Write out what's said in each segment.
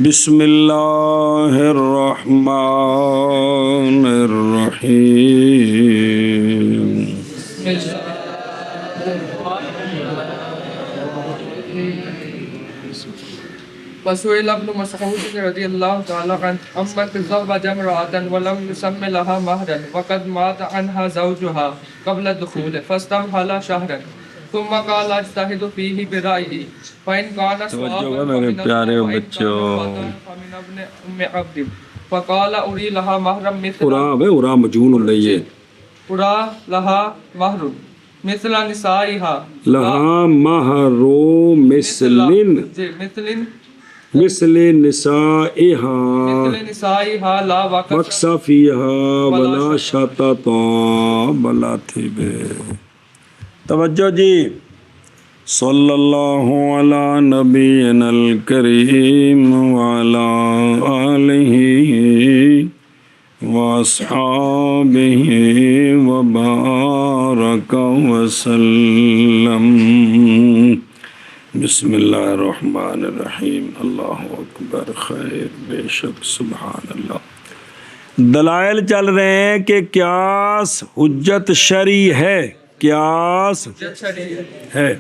بسم اللہ الرحمن الرحیم وسئل ابن مسعود رضی اللہ تعالی عنہ عمن تزوج امرأة ولم يسم لها مہرا وقد مات عنها زوجها قبل الدخول فاستمهل شهرا ثم قال اجتهد فيه برأيي فإن كان صوابا فمن ابن ام عبد فقال اری لها مہرا مثل لها مہر مثل نسائها لها مہر مثل نسائها لا وقص فیها ولا شططا بلا تھبے. توجہ جی. صلی اللہ علی نبینا الکریم وعلی آلہ واصحابہ وبارک وسلم. بسم اللہ الرحمن الرحیم. اللہ اکبر. خیر بے شک سبحان اللہ. دلائل چل رہے ہیں کہ قیاس حجت شرعی ہے. قیاس ہے.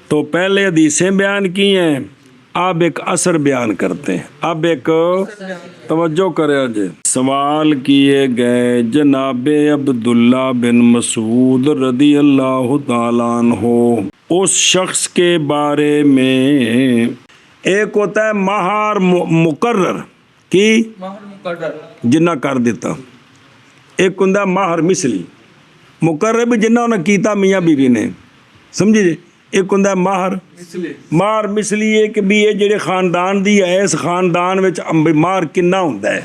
تو پہلے حدیثیں بیان کی ہیں, اب ایک اثر بیان کرتے ہیں. اب ایک توجہ کرے جی. سوال کیے گئے جناب عبداللہ بن مسعود رضی اللہ تعالیٰ عنہ اس شخص کے بارے میں. ایک ہوتا ہے مہر مقرر کی جنہ کر دیتا, ایک ہوتا ہے مہر مثلی مقرر بھی جنہ انہیں کیتا میاں بیوی نے, سمجھے جی. ایک ہوتا ہے مہر مثلی ہے کہ بھی یہ جڑے خاندان دی ہے اس خاندان وچ مہر کنا ہوتا ہے,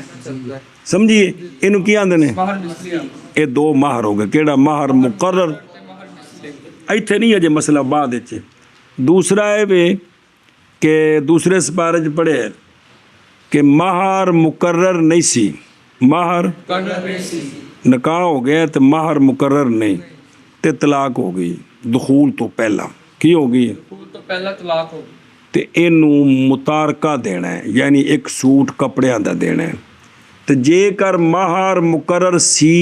سمجھیے. اینوں کی آندے نے یہ دو مہر ہو گئے. کیڑا مہر مقرر ایتھے نہیں ہے جی مسئلہ بعد وچ. دوسرا ہے وے کہ دوسرے سپارے چ پڑھے کہ مہر مقرر نہیں سی, مہر نکاح ہو گیا تو مہر مقرر نہیں تے طلاق ہو گئی دخول تو پہلا. کی ہو گئی تو پہلا طلاق ہو گئی تے اینوں متارکہ دینا ہے, یعنی ایک سوٹ کپڑیاں دا دینا ہے. تے جے کر مہر مقرر سی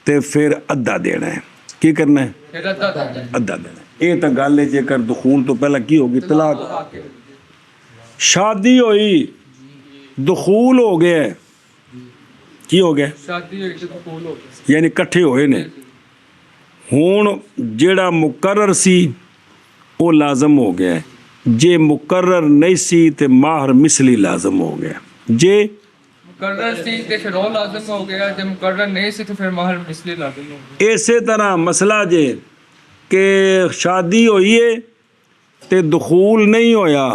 تے پھر ادھا دینا ہے. کی کرنا ہے؟ ادھا دینا ہے. یہ تو گل ہے. جے کر دخول تو پہلا کی ہوگی طلاق, شادی ہوئی دخول ہو گیا, کی ہو گیا شادی ہوئی تو دخول ہو گیا, یعنی کٹھے ہوئے نے. ہون جیڑا مقرر سی وہ لازم ہو گیا ہے. جے مقرر نہیں سی تے مہر مثلی لازم ہو گیا. جے مقرر سی تے پھر وہ لازم ہو گیا, جب مقرر نہیں سی تو پھر مہر مثلی لازم ہو گیا. اسی طرح مسئلہ جے کہ شادی ہوئی ہے تے دخول نہیں ہویا,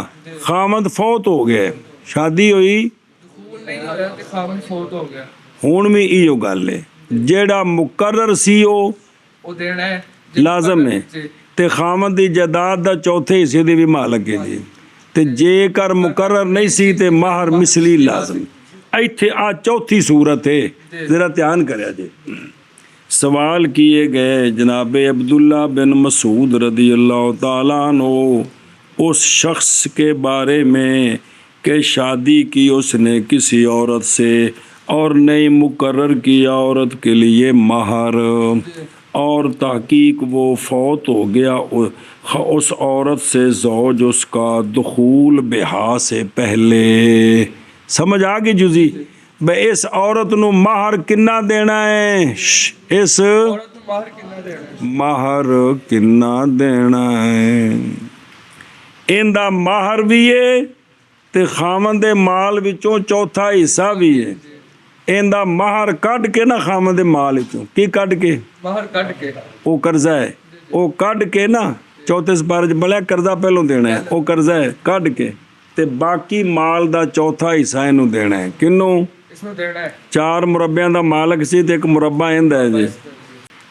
خامد فوت ہو گیا. شادی ہوئی دخول نہیں ہویا تے خاوند فوت ہو گیا. ہون بھی ایو گل ہے. جیڑا مقرر سی وہ دینا ہے لازم ہے تے خامد دی جائیداد دا چوتھے حصے دی بھی مالک ہے جی. تے جے کر مقرر نہیں سی تے مہر مثلی لازم. ایتھے آ چوتھی صورت ہے, ذرا دھیان کریا جی. سوال کیے گئے جناب عبداللہ بن مسعود رضی اللہ تعالیٰ عنہ اس شخص کے بارے میں کہ شادی کی اس نے کسی عورت سے اور نئی مقرر کی عورت کے لیے مہر, اور تحقیق وہ فوت ہو گیا اس عورت سے زوج اس کا دخول بہا سے پہلے. سمجھ آ گئی جزی بے اس عورت نو مہر کنا دینا ہے, اس مہر کنا دینا ہے. ان دا مہر بھی ہے تے خامند مال وچوں چوتھا حصہ بھی ہے. ان دا مہر کٹ کے نا خامد مال وچوں کی کٹ کے مہر کٹ کے او قرضہ ہے, او کٹ کے نا چوتھے سپارے چ بڑا قرضہ پہلوں دینا ہے, او قرضہ ہے کٹ کے تے باقی مال دا چوتھا حصہ اینوں دینا ہے. کنوں؟ اس نوں دینا ہے. 4 مربعاں دا مالک سی تے ایک مربع ایندا ہے جی.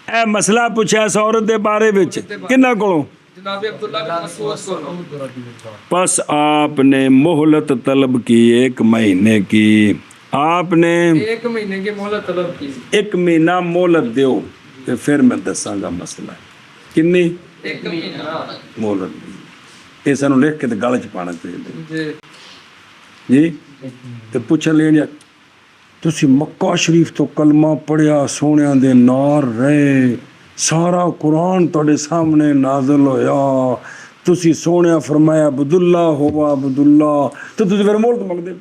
اے مسئلہ پوچھا اس عورت دے بارے وچ کناں کولوں؟ جناب عبداللہ بن مسعود کو. پس آپ نے مہلت طلب کی 1 مہینے کی. آپ نے 1 مہینے کی مہلت طلب کی. 1 مہینہ مہلت دیو تے پھر میں دساں گا مسئلہ. کنی؟ 1 مہینہ مہلت. یہ سانوں لکھ کے تے گل چ پانا چاہیے. جی تو پوچھن لگے تسی مکہ شریف تو کلمہ پڑھیا سونیاں دے نار رہے سارا قرآن تواڈے سامنے نازل ہویا تسی سونیا فرمایا عبداللہ ہوا عبداللہ تو تسی پھر مہلت منگدے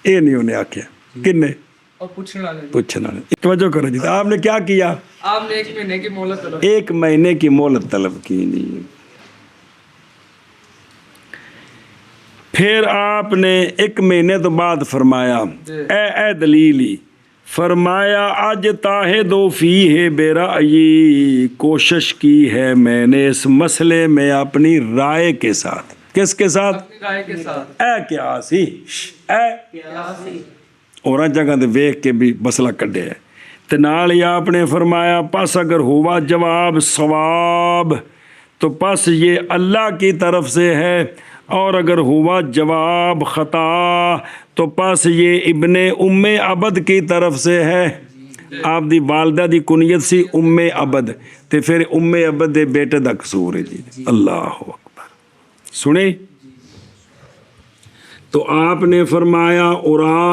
اے نہیں انہیں آکھیا کنے اور پوچھنے والے پوچھنا نہیں توجہ کرو جی آپ نے کیا کیا آپ نے 1 مہینے کی مہلت طلب 1 مہینے کی مہلت طلب کی نہیں پھر آپ نے 1 مہینے تو بعد فرمایا اے دلیلی فرمایا اج تاہے دو فی ہے بے رأیی کوشش کی ہے میں نے اس مسئلے میں اپنی رائے کے ساتھ کس کے ساتھ اپنی رائے کے ساتھ اے کیا سی اے اور جگہ دے ویکھ کے بھی مسئلہ کڈیا ہے تے نال ہی آپ نے فرمایا پس اگر ہوا جواب ثواب تو پس یہ اللہ کی طرف سے ہے اور اگر ہوا جواب خطا تو پس یہ ابن ام عبد کی طرف سے ہے آپ دی والدہ دی کنیت سی ام عبد تے پھر ام عبد دے بیٹے دا قصور ہے جی اللہ اکبر سنے تو آپ نے فرمایا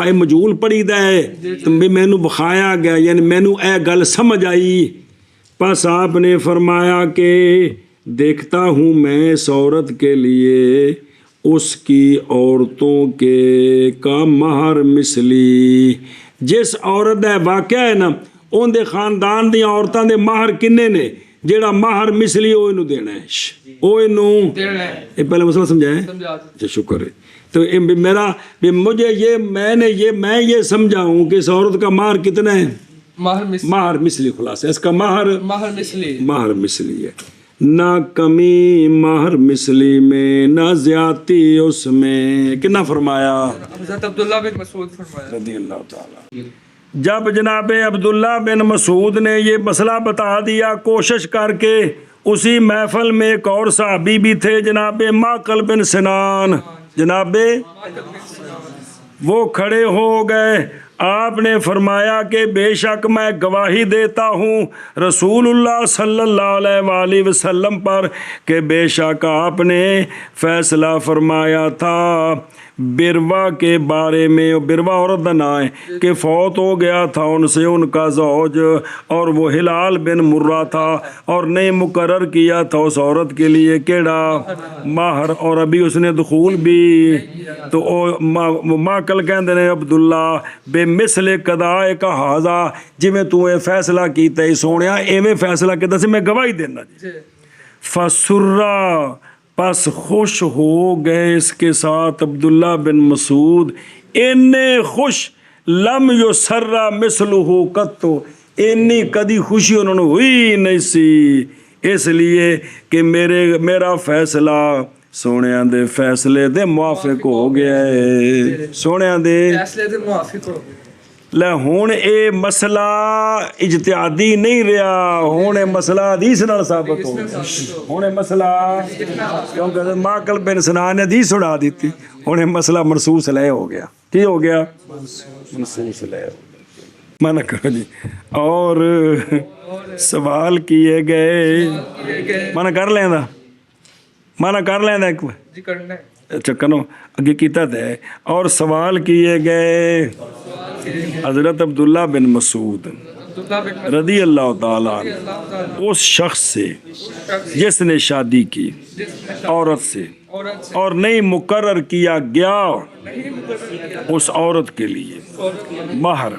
اے مجھول پڑھی دا ہے تم بھی مینو بخایا گیا یعنی مینو اے گل سمجھ آئی پس آپ نے فرمایا کہ دیکھتا ہوں میں اس عورت کے لیے اس کی عورتوں کے کا مہر مثلی جس عورت دا واقعہ ہے نا ان دے خاندان دی عورتاں دے مہر کنے نے جیڑا مہر مثلی وہ انہوں دینا ہے وہ انہوں پہلے مسئلہ سمجھا ہے اچھا شکر ہے تو میرا مجھے میں یہ سمجھا ہوں کہ اس عورت کا مہر کتنا ہے مہر مثلی خلاصہ اس کا مہر مثلی ہے نہ کمی مہر مثلی میں نہ زیادتی اس میں کتنا فرمایا حضرت عبداللہ بن مسعود فرمایا رضی اللہ تعالی جب جناب عبداللہ بن مسعود نے یہ مسئلہ بتا دیا کوشش کر کے اسی محفل میں ایک اور صحابی بھی تھے جناب معقل بن سنان جناب وہ کھڑے ہو گئے آپ نے فرمایا کہ بے شک میں گواہی دیتا ہوں رسول اللہ صلی اللہ علیہ وآلہ وسلم پر کہ بے شک آپ نے فیصلہ فرمایا تھا بروا کے بارے میں بروا عورت دا نام ہے کہ فوت ہو گیا تھا ان سے ان کا زوج اور وہ ہلال بن مرہ تھا اور نہیں مقرر کیا تھا اس عورت کے لیے کیڑا مہر اور ابھی اس نے دخول بھی تو ماکل کہندے نے عبداللہ بے مثل قضاء کا حاضا جی میں تو اے فیصلہ کیتا ہی سونیا ایویں فیصلہ کیتا سی میں گواہی دینا جی فسرہ پس خوش ہو گئے اس کے ساتھ عبداللہ بن مسعود اتنے خوش لم یسرہ مثلہ قط اتنی کدی خوشی انہوں نے ہوئی نہیں سی اس لیے کہ میرا فیصلہ سونیاں دے فیصلے دے موافق ہو گیا ہے سونیاں دے فیصلے دے موافق ہو گئے لے ہون اے مسئلہ اجتہادی نہیں رہا ہون اے مسئلہ حدیث نال ثابت ہو گیا ہون اے مسئلہ کیونکہ معقل بن سنان نے حدیث سنا دیتی ہون اے مسئلہ منصوص علیہ ہو گیا کی ہو گیا منصوص علیہ ہو گیا منع کرو جی اور سوال کیے گئے منع کر لینا منع کر لینا ایک جی کرنا ہے اچھا کنو اگے کیتا ہے اور سوال کیے گئے حضرت عبداللہ بن مسعود رضی اللہ تعالیٰ عنہ اس شخص سے جس نے شادی کی عورت سے اور نہیں مقرر کیا گیا اس عورت کے لیے مہر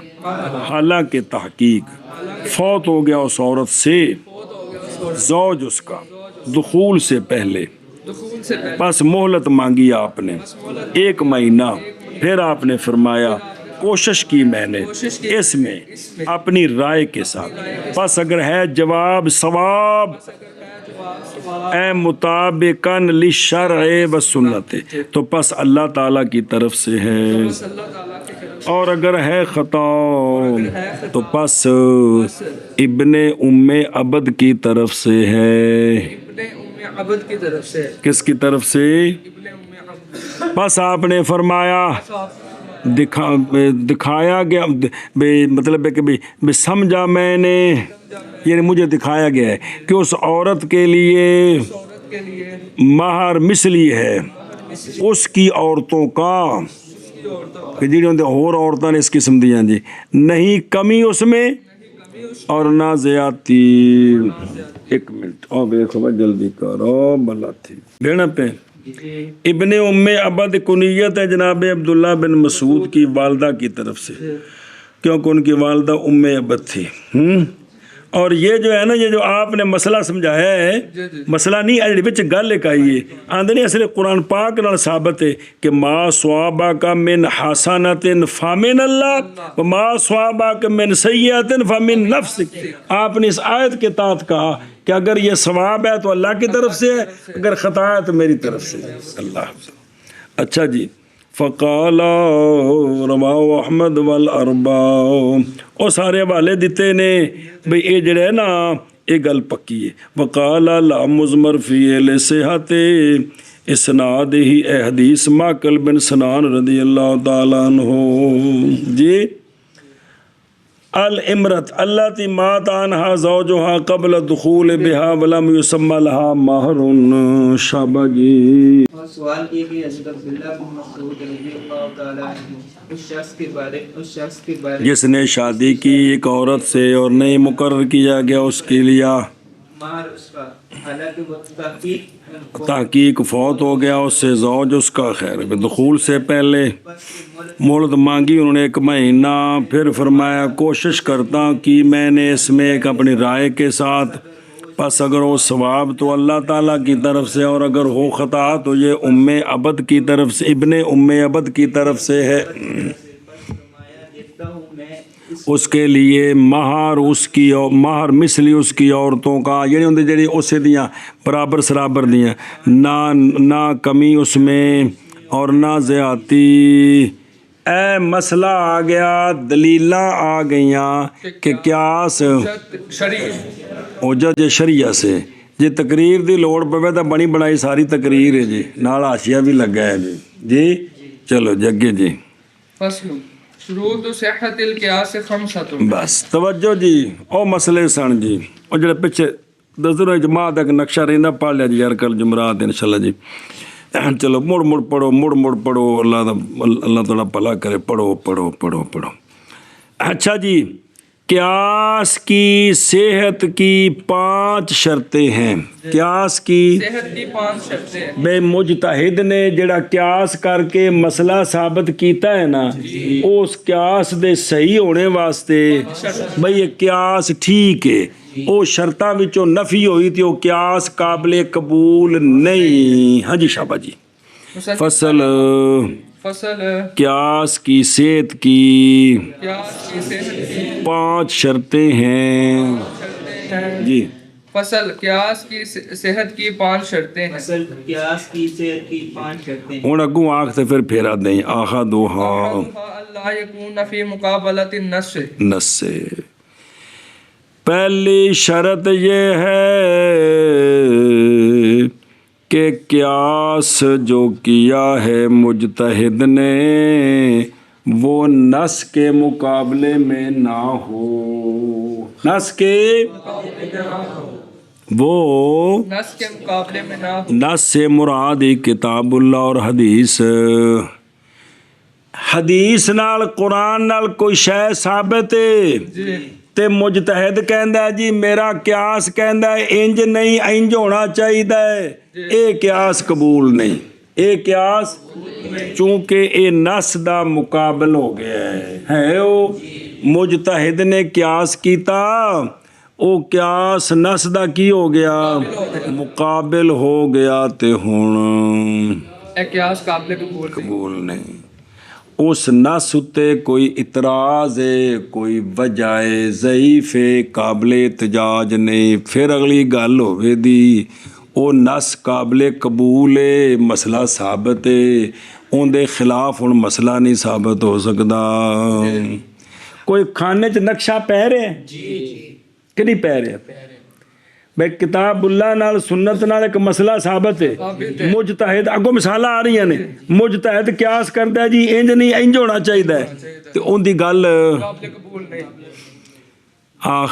حالانکہ تحقیق فوت ہو گیا اس عورت سے زوج اس کا دخول سے پہلے بس مہلت مانگی آپ نے 1 مہینہ پھر آپ نے فرمایا کوشش کی میں نے اس میں اپنی رائے کے ساتھ بس اگر ہے جواب ثواب اے مطابقاً للشرع و سنت تو پس اللہ تعالیٰ کی طرف سے ہے اور اگر ہے خطا تو پس ابن ام عبد کی طرف سے ہے عبد کی طرف سے کس کی طرف سے بس آپ نے فرمایا دکھایا گیا مطلب ہے کہ سمجھا میں نے یعنی مجھے دکھایا گیا ہے کہ اس عورت کے لیے مہر مثلی ہے اس کی عورتوں کا کہ جی اور عورتیں اس قسم دیا جی نہیں کمی اس میں اور نہ زیادتی. ایک منٹ او دیکھو بھائی جلدی کرو بلا تھی بھیڑا پہ. ابن ام عبد کنیت ہے جناب عبداللہ بن مسعود کی والدہ کی طرف سے کیونکہ ان کی والدہ ام عبد تھی. اور یہ جو ہے نا یہ جو آپ نے مسئلہ سمجھایا ہے مسئلہ نہیں ہے بچ گل ایک آئی ہے آندھے نہیں اصل قرآن پاک نال ثابت ہے کہ ما صوابہ کا من حسنت فمن اللہ ما صوابہ کا من سیئت فمن نفسک. آپ نے اس آیت کے تحت کہا کہ اگر یہ ثواب ہے تو اللہ کی طرف سے ہے اگر خطا ہے تو میری طرف سے ہے. اللہ. اچھا جی فقال رواہ احمد والاربعہ اور سارے حوالے دیتے نے بھئی یہ جڑا ہے نا یہ گل پکی ہے. وقال لا مزمر فی لصحت اسناد ہی اے حدیث معقل بن سنان رضی اللہ تعالیٰ عنہ. جی الامرت التي مات عنها زوجها قبل الدخول بها ولم يسمى لها مہر. شابگی. اور سوال یہ کہ حضرت عبداللہ بن مسعود رضی اللہ تعالیٰ عنہ اس شخص کے بارے جس نے شادی کی ایک عورت سے اور نہیں مقرر کیا گیا اس کے لیے مہر اس کا حالانکہ وہ تحقیق فوت ہو گیا اس سے زوج اس کا خیر دخول سے پہلے مہلت مانگی انہوں نے 1 مہینہ پھر فرمایا کوشش کرتا ہوں کہ میں نے اس میں ایک اپنی رائے کے ساتھ پس اگر وہ ثواب تو اللہ تعالیٰ کی طرف سے اور اگر ہو خطا تو یہ ام عبد کی طرف سے ابن ام عبد کی طرف سے ہے. اس کے لیے مہر اس کی مہر مثلی اس کی عورتوں کا یعنی اندر جڑی اسے دیاں برابر سرابر دیاں نہ کمی اس میں اور نہ زیادتی. اے مسئلہ آ گیا دلیلاں آ گئیاں کہ قیاس حجت شریعہ سے جی تقریر دی لوڑ پوے تو بنی بنائی ساری تقریر ہے جی نال حاشیہ بھی لگا ہے جی چلو جگے جی. فصل شروط صحت القیاس خمسۃ. بس توجہ جی او مسئلے سن جی او جڑے پیچھے دسرو جماعت ایک نقشہ رہندا پڑھ لیا جی یار کل جمعرات انشاءاللہ جی. چلو مڑ پڑھو اللہ تعالیٰ بھلا کرے پڑھو. اچھا جی قیاس کی صحت کی 5 شرطیں ہیں. قیاس کی صحت کی 5 شرطیں ہیں. بے مجتہد نے جڑا قیاس کر کے مسئلہ ثابت کیتا ہے نا اس قیاس دے صحیح ہونے واسطے بھئی یہ قیاس ٹھیک ہے او شرطاں وچوں نفی ہوئی تھی وہ قیاس قابل قبول نہیں. ہاں جی شابہ جی. فصل قیاس کی صحت کی 5 شرطیں ہیں جی. فصل قیاس کی صحت کی 5 شرطیں ہیں. فصل قیاس کی صحت کی 5 شرطیں ہیں. ہوں اگوں آنکھ سے پھر پھیرا دیں آخذوہا اللہ یکون فی مقابلۃ النص سے. پہلی شرط یہ ہے کہ قیاس جو کیا ہے مجتہد نے وہ نص کے مقابلے میں نہ ہو. نص کے مقابلے میں نہ ہو. نص سے مراد کتاب اللہ اور حدیث. حدیث نال قرآن نال کوئی شے ثابت ہے تے مجتہد کہندا ہے جی میرا قیاس کہندا ہے انج نہیں انج ہونا چاہیے اے قیاس قبول نہیں. اے قیاس چونکہ اے نص دا مقابل ہو گیا ہے او مجتہد نے قیاس کیتا او قیاس نص دا کی ہو گیا مقابل ہو گیا تے ہن اے قیاس قابل قبول نہیں. اس نص اتے کوئی اعتراض ہے کوئی وجہ ہے ضعیف ہے قابل احتجاج نہیں. پھر اگلی گل ہوئے دی وہ نص قابل قبول ہے مسئلہ ثابت ہے ان دے خلاف ہن مسئلہ نہیں ثابت ہو سکتا. کوئی کھانے چ نقشہ پہ رہے کہ نہیں پہ رہے بھائی کتاب اللہ نال سنت نال ایک مسئلہ ثابت ہے مجتہد اگوں مثال آ رہی ہیں مجتہد قیاس کرتا ہے جی انج نہیں انج ہونا چاہیے تے ان دی گل قابل قبول نہیں. آخ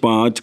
5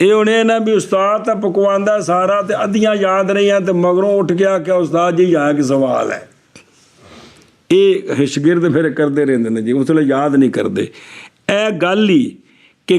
ਇਹ ਹੁਣ ਇਹ ਨਾ ਵੀ ਉਸਤਾਦ ਤਾਂ ਪਕਵਾਉਂਦਾ ਸਾਰਾ ਤੇ ਅੱਧੀਆਂ ਯਾਦ ਰਹੀਆਂ ਤੇ ਮਗਰੋਂ ਉੱਠ ਗਿਆ ਕਿ ਉਸਤਾਦ ਜੀ ਆਇਆ ਕਿ ਸਵਾਲ ਹੈ, ਇਹ ਸ਼ਾਗਿਰਦ ਫਿਰ ਕਰਦੇ ਰਹਿੰਦੇ ਨੇ ਜੀ, ਉਸ ਵੇਲੇ ਯਾਦ ਨਹੀਂ ਕਰਦੇ। ਇਹ ਗੱਲ ਹੀ ਕਿ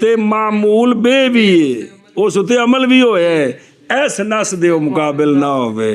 ਤੇ ਮਾਮੂਲ ਬੇ ਵੀ ਹੈ, ਉਸ ਉਤੇ ਅਮਲ ਵੀ ਹੋਇਆ ਹੈ, ਇਸ ਨਸ ਦੇ ਮੁਕਾਬਲ ਨਾ ਹੋਵੇ।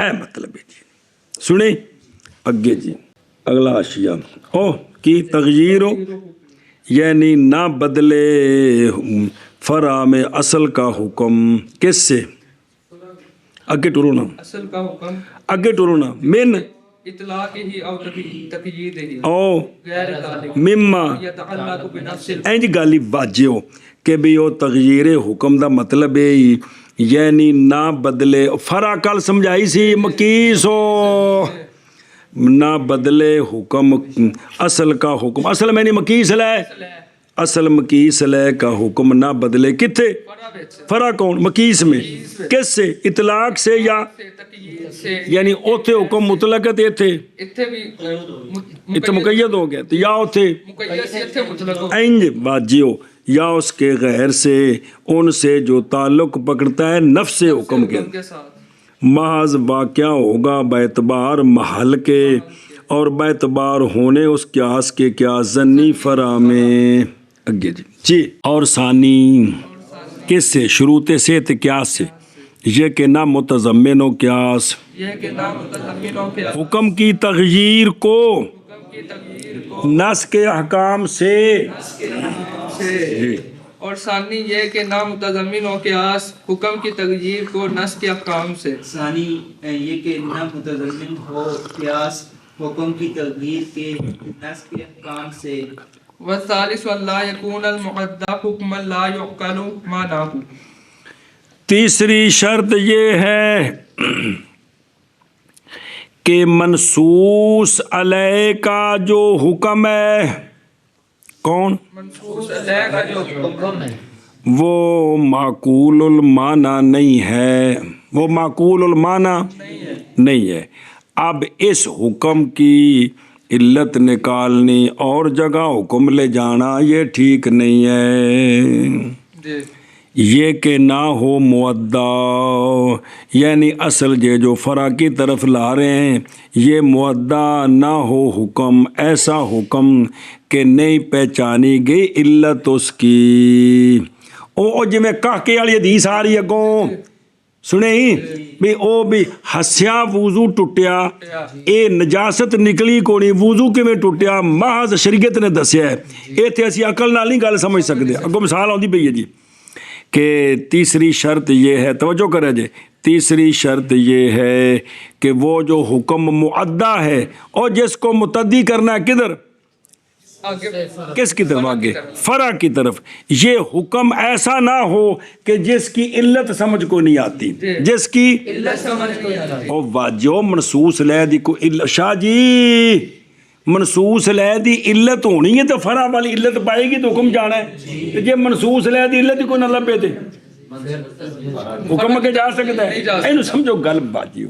اے مطلب ہے جی. سنیں اگے جی اگلا اشیاء او کی تغییر ہو یعنی نہ بدلے فرع میں اصل کا حکم. کس سے؟ اگے ٹرو نا اصل کا حکم اگے ٹرو نا من اطلاق ہی او تقیید ہی او غیر تعلق مما یتعلق بنفس اینج گالی واجیو کہ بھی وہ تغییر حکم دا مطلب ہے یعنی نہ بدلے فرع کل سمجھائی سی مکیس ہو نہ بدلے حکم اصل کا حکم. اصل میں نہیں مکیس لے اصل مکیس لے کا حکم نہ بدلے. کتھے؟ فرع کون؟ مکیس میں. کس سے؟ اطلاق سے یا تقیید سے یعنی اوتھے حکم مطلق ہے ایتھے اتنے بھی اتھے مقید ہو گیا تو یا اوتھے مقید سے اتنے مطلق ہو اینج باجیو یا اس کے غیر سے ان سے جو تعلق پکڑتا ہے نفس حکم کے ساتھ محض واقعہ ہوگا باعتبار محل کے اور باعتبار ہونے اس قیاس کے کیا ظنی فرع میں. اگے جی اور ثانی کس سے؟ شروط سے قیاس سے یہ کہ نہ متضمن و قیاس یہ کہ نام متضمنوں کے حکم کی تغییر کو حکم کی تغییر کو نص کے احکام سے سے اور ثانی یہ کہ نام متضمن و قیاس حکم کی تغییر کو نص کے احکام سے. ثانی یہ کہ نہ متضمن ہو قیاس حکم کی تغییر کے نص کے احکام سے. والثالث لا يكون المعدى حكما لا يعقل معناه. تیسری شرط یہ ہے کہ منصوص علیہ کا جو حکم ہے کون منصوص علیہ کا جو حکم ہے وہ معقول المعنی نہیں ہے وہ معقول المعنی نہیں ہے. اب اس حکم کی علت نکالنی اور جگہ حکم لے جانا یہ ٹھیک نہیں ہے. جی یہ کہ نہ ہو معدہ یعنی اصل جو فرع کی طرف لا رہے ہیں یہ معدہ نہ ہو حکم ایسا حکم کہ نہیں پہچانی گئی علت اس کی. او جی میں کہہ کے والی حدیث آ رہی ہے اگوں سنے ہی بھی او بھی ہسیا وضو ٹوٹیا اے نجاست نکلی کو نہیں وضو کیویں ٹوٹیا محض شریعت نے دسیا ہے. ایتھے اسی عقل نال نہیں گل سمجھ سکتے. اگوں مثال آندی پئی ہے جی کہ تیسری شرط یہ ہے توجہ کرے جی تیسری شرط یہ ہے کہ وہ جو حکم معدہ ہے اور جس کو متعدی کرنا ہے کدھر کس کی طرف آگے فرع کی طرف یہ حکم ایسا نہ ہو کہ جس کی علت سمجھ کو نہیں آتی جس کی علت سمجھ نہیں آتی. او واجو منصوص لے دی کو شاہ جی منصوص لے دی علت ہونی ہے تو فرع والی علت پائے گی تو حکم جانا ہے. جی منصوص لے دی علت کو نہ لبے تے حکم کے جا سکتا ہے. اینو سمجھو گل باجیو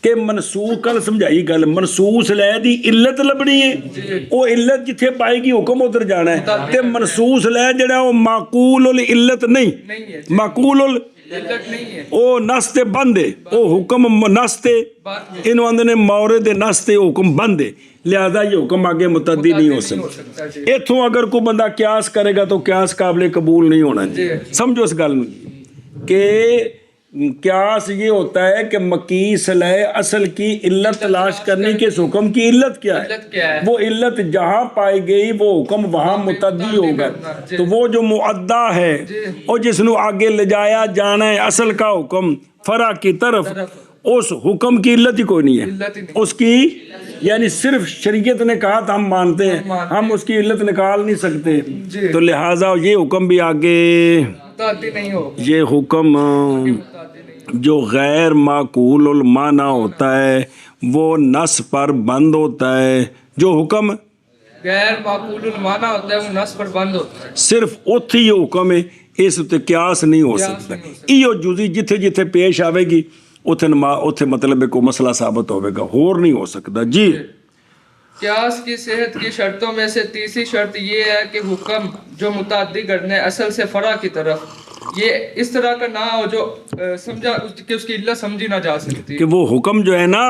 کہ منصوص کل سمجھائی گل منصوص لے دی علت لبنی ہے وہ علت جتھے پائے گی حکم ادھر جانا ہے. تے منصوص لے جڑا وہ معقول العلت نہیں معقول علت نہیں ہے او نص تے بند ہے او حکم نص تے انہوں اندر نے مورد نص تے حکم بند ہے لہذا یہ حکم آگے متعدی نہیں ہو سکتا. ایتھوں اگر کوئی بندہ قیاس کرے گا تو قیاس قابل قبول نہیں ہونا. سمجھو اس گل کہ قیاس یہ ہوتا ہے کہ مقیس لے اصل کی علت تلاش کرنے کے اس حکم کی علت کیا ہے وہ علت جہاں پائی گئی وہ حکم وہاں متعدی ہوگا. تو وہ جو معدہ ہے اور جس نو آگے لے جایا جانا ہے اصل کا حکم فرع کی طرف اس حکم کی علت ہی کوئی نہیں ہے اس کی یعنی صرف شریعت نے کہا تھا ہم مانتے ہیں ہم اس کی علت نکال نہیں سکتے. تو لہٰذا یہ حکم بھی آگے نہیں ہو یہ حکم جو غیر معقول المعنی ہوتا ہے وہ نص پر بند ہوتا ہے. جو حکم غیر معقول المعنی ہوتا ہے وہ نص پر بند ہوتا ہے صرف اوتھے ہی حکم ہے اس تے قیاس نہیں ہو سکتا. ایو جزی جتھے جتھے پیش آوے گی اوتھے مطلب کو مسئلہ ثابت ہوئے گا اور نہیں ہو سکتا. جی قیاس کی صحت کی شرطوں میں سے تیسری شرط یہ ہے کہ حکم جو متعدی کرنے اصل سے فرع کی طرف یہ اس طرح کا نہ ہو جو سمجھا کہ اس کی علت سمجھی نہ جا سکتی کہ وہ حکم جو ہے نا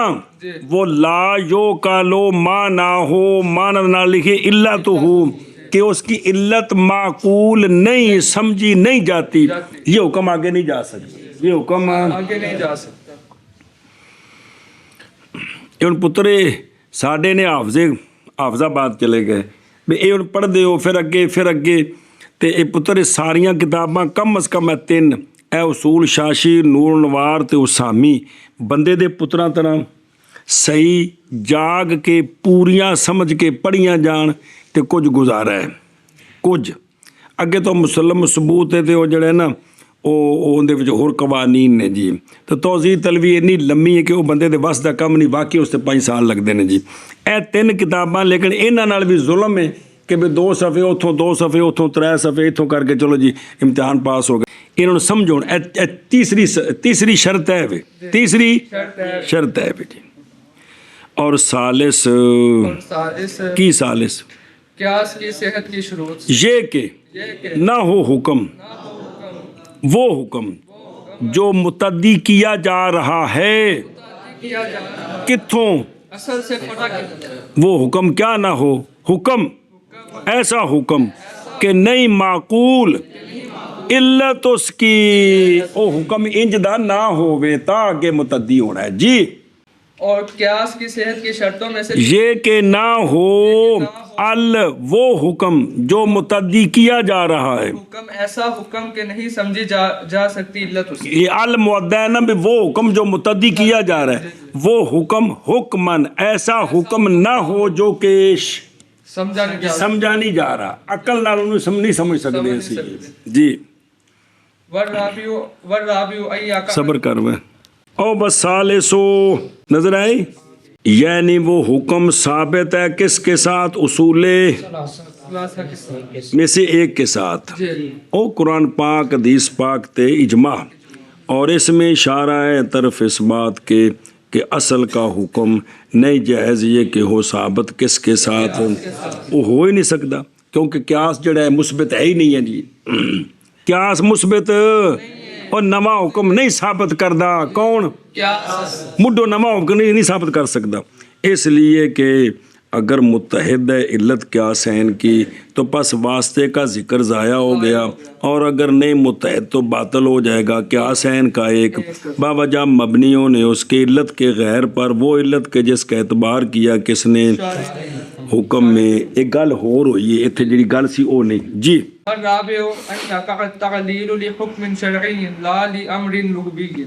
وہ لا یو کا لو ما نہ ہو مانا نہ لکھے الا تو ہو کہ اس کی علت معقول نہیں سمجھی نہیں جاتی. یہ حکم آگے نہیں جا سکتا. یہ حکم آگے نہیں جا سکتا. ਇਹ ਹੁਣ ਪੁੱਤਰੇ ਸਾਡੇ ਨੇ ਹਾਫਜ਼ਾਬਾਦ ਚਲੇ ਗਏ ਵੀ ਇਹ ਹੁਣ ਪੜ੍ਹਦੇ ਹੋ ਫਿਰ ਅੱਗੇ ਤੇ ਇਹ ਪੁੱਤਰ ਇਹ ਸਾਰੀਆਂ ਕਿਤਾਬਾਂ ਕਮ ਅਜ਼ ਕਮ 3 ਇਹ ਉਸੂਲ ਸ਼ਾਸ਼ੀ, ਨੂਰ ਨਵਾਰ ਤੇ ਉਸਾਮੀ ਬੰਦੇ ਦੇ ਪੁੱਤਰਾਂ ਤਰ੍ਹਾਂ ਸਹੀ ਜਾਗ ਕੇ ਪੂਰੀਆਂ ਸਮਝ ਕੇ ਪੜ੍ਹੀਆਂ ਜਾਣ ਤੇ ਕੁਝ ਗੁਜ਼ਾਰਾ ਹੈ। ਕੁਝ ਅੱਗੇ ਤੋਂ ਮੁਸਲਮ ਸਬੂਤ ਹੈ ਤੇ ਉਹ ਜਿਹੜੇ ਨਾ ਉਹ ਉਹਦੇ ਵਿੱਚ ਹੋਰ ਕਵਾਨੀਨ ਨੇ ਜੀ। ਤੇ ਤੌਜ਼ੀਹ ਤਲਵੀ ਇੰਨੀ ਲੰਮੀ ਹੈ ਕਿ ਉਹ ਬੰਦੇ ਦੇ ਵੱਸ ਦਾ ਕੰਮ ਨਹੀਂ, ਬਾਕੀ ਉਸ 'ਤੇ 5 ਸਾਲ ਲੱਗਦੇ ਨੇ ਜੀ। ਇਹ 3 ਕਿਤਾਬਾਂ ਲੇਕਿਨ ਇਹਨਾਂ ਨਾਲ ਵੀ ਜ਼ੁਲਮ ਹੈ ਕਿ ਵੀ 2 ਸਫ਼ੇ ਉੱਥੋਂ 2 ਸਫ਼ੇ ਉੱਥੋਂ 3 ਸਫ਼ੇ ਇੱਥੋਂ ਕਰਕੇ ਚਲੋ ਜੀ ਇਮਤਿਹਾਨ ਪਾਸ ਹੋ ਗਏ। ਇਹਨਾਂ ਨੂੰ ਸਮਝਾਉਣ ਇਹ ਤੀਸਰੀ ਸ਼ਰਤ ਹੈ ਵੇ, ਤੀਸਰੀ ਸ਼ਰਤ ਹੈ ਵੇ ਜੀ। اور ثالث کی ثالث قیاس کی صحت کی شروط یہ کہ نہ ہو حکم وہ حکم جو متعدی کیا جا رہا ہے کتوں اصل سے فرق وہ حکم کیا نہ ہو حکم ایسا حکم کہ نہیں معقول علت اس کی وہ حکم انج دا نہ ہووے تا آگے متعدی ہونا ہے جی۔ اور قیاس کی صحت کی شرطوں میں سے یہ کہ نہ ہو وہ حکم جو متعدی کیا جا رہا ہے، حکم ایسا حکم کہ نہیں سمجھی جا سکتی علت اس کی۔ یہ المعدہ ہے نا بھی وہ حکم جو متعدی کیا جا رہا ہے، وہ حکم حکمن ایسا حکم نہ ہو جو کہ سمجھا نہیں جا رہا، عقل نال انہوں نہیں سمجھ سکتے اسی جی۔ والرابع ایاک صبر کر میں او بس ثالثو نظر آئی، یعنی وہ حکم ثابت ہے کس کے ساتھ؟ اصول میں سے ایک کے ساتھ، او قرآن پاک حدیث پاک تے اجماع، اور اس میں اشارہ ہے طرف اس بات کے کہ اصل کا حکم نہیں جائز یہ کہ ہو ثابت کس کے ساتھ، وہ ہو ہی نہیں سکتا کیونکہ قیاس جڑا ہے مثبت ہے ہی نہیں ہے جی۔ قیاس مثبت اور نواں حکم نہیں ثابت کردہ، کون؟ مڈو نواں حکم نہیں ثابت کر سکتا، اس لیے کہ اگر متحد ہے علت قیاسین کی تو پس واسطے کا ذکر ضائع ہو گیا، اور اگر نہیں متحد تو باطل ہو جائے گا۔ قیاسین کا ایک باوجہ مبنیوں نے اس کے علت کے غیر پر وہ علت کے جس کا اعتبار کیا کس نے حکم میں ایک گل ہور ہوئی ہے اتنے جی گل سی وہ نہیں جی۔ الرابع ان يقع التعليل لحكم شرعي لا لامر لغوي۔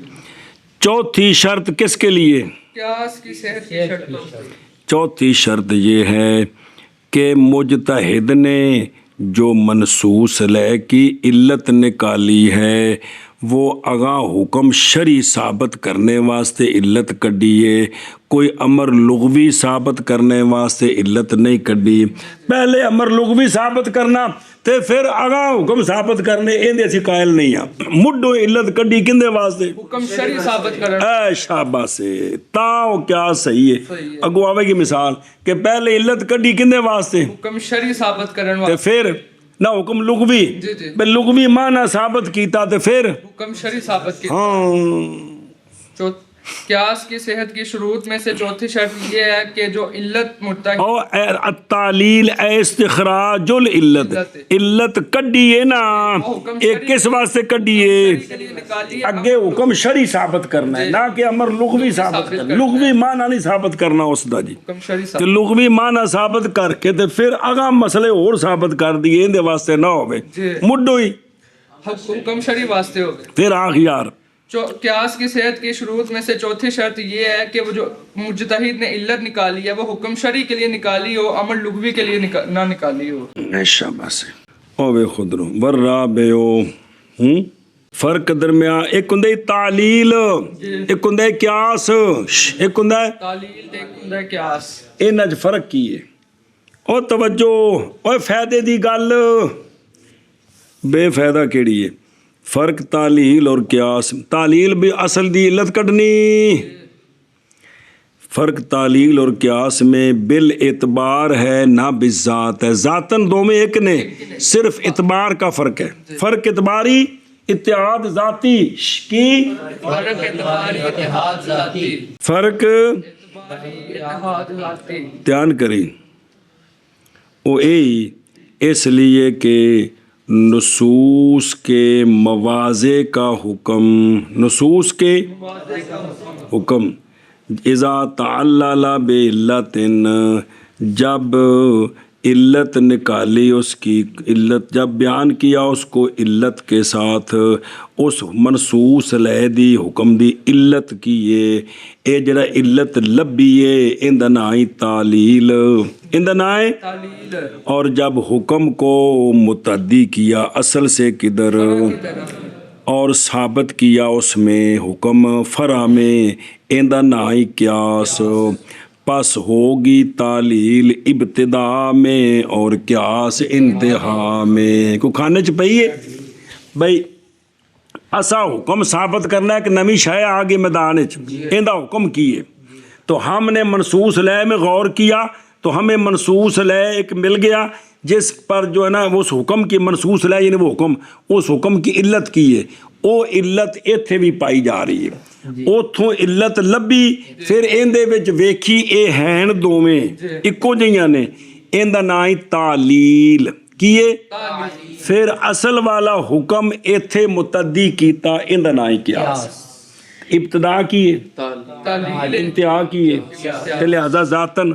چوتھی شرط کس کے لیے؟ قیاس کی صحت کی شرطوں چوتھی شرط یہ ہے کہ مجتہد نے جو منصوص لے کی علت نکالی ہے وہ اگاں حکم شرعی ثابت کرنے واسطے علت کڈیے، کوئی امر لغوی ثابت کرنے واسطے علت نہیں کڈی۔ پہلے امر لغوی ثابت کرنا تے پھر اگاں حکم ثابت کرنے اندے اسی قائل نہیں ہیں۔ مڈو علت کڈی کندے واسطے؟ حکم شرعی ثابت کرنا۔ اے شاباش سے تاں کیا صحیح ہے، اگو آوے گی مثال کہ پہلے علت کڈی کندے واسطے؟ حکم شرعی ثابت کرنا تے پھر نہ حکم لغوی بے لغوی معنی ثابت کیتا تے پھر حکم شرعی ثابت کیا۔ ہاں قیاس کی صحت کی شروط میں سے چوتھی شرط یہ ہے کہ جو علت متحد او التعلیل استخراج العلت، علت کڈیے نا ایک کس واسطے کڈیے؟ اگے حکم شرعی ثابت کرنا ہے نہ کہ امر لغوی ثابت کرنا، لغوی معنی نہیں ثابت کرنا اس دا جی۔ حکم شرعی تے لغوی معنی ثابت کر کے تے پھر اگاں مسئلے اور ثابت کر دیے اندے واسطے نہ ہوئے مڈو ہی حکم شرعی واسطے ہو گئے۔ پھر آخیار قیاس کی صحت کی شروط میں سے چوتھی شرط یہ ہے کہ وہ جو مجتہد نے علت نکالی ہے وہ حکم شرعی کے لیے نکالی ہو، امر لغوی کے لیے نہ نکالی ہو۔ شاباش او بے خود رو ورابیو فرق درمیان ایک ہندے تعلیل ایک ہندے قیاس ایک ہندے تعلیل تے ایک ہندے قیاس، انہاں وچ فرق کی ہے؟ او توجہ او فائدے دی گل بے فائدہ کیڑی ہے؟ فرق تعلیل اور قیاس، تعلیل بھی اصل دی علت کڈنی، فرق تعلیل اور قیاس میں بالاعتبار ہے نہ بالذات ہے، ذاتاً دو میں ایک نے، صرف اعتبار کا فرق ہے۔ فرق اعتباری اتحاد ذاتی کی، فرق اعتباری اتحاد ذاتی، فرق اتحاد ذاتی دھیان کریں وہ یہی اس لیے کہ نصوص کے مواضع کا حکم، نصوص کے حکم اذا تعلل بعلت، جب علت نکالی اس کی، علت جب بیان کیا اس کو علت کے ساتھ، اس منصوص لے دی حکم دی علت کی اے جڑا علت لبی ہے ایندا نام ہے تعلیل، ایندا نام ہے تعلیل، اور جب حکم کو متعدی کیا اصل سے کدھر اور ثابت کیا اس میں حکم فرع میں، ایندا نام ہے قیاس، پس ہوگی تعلیل ابتدا میں اور قیاس انتہا میں۔ کو کھانے چ پئی ہے بھائی اسا حکم ثابت کرنا ہے کہ نمی شے آگے میدان چ، ایندا حکم کی ہے، تو ہم نے منصوص لے میں غور کیا تو ہمیں منصوص لے ایک مل گیا جس پر جو ہے نا اس حکم کی منصوص لے یعنی وہ حکم اس حکم کی علت کی ہے، وہ علت ایتھے بھی پائی جا رہی ہے، اتھوں علت لبھی پھر ایندے وچ ویکھی اے ہین دوویں اکو جیاں نے، ایندا نام ہے تعلیل، کیے پھر اصل والا حکم ایتھے متعدی کیتا، ایندا نام ہے قیاس، ابتدا کی ہے تعلیل، انتہا کی ہے، تے لہذا ذاتن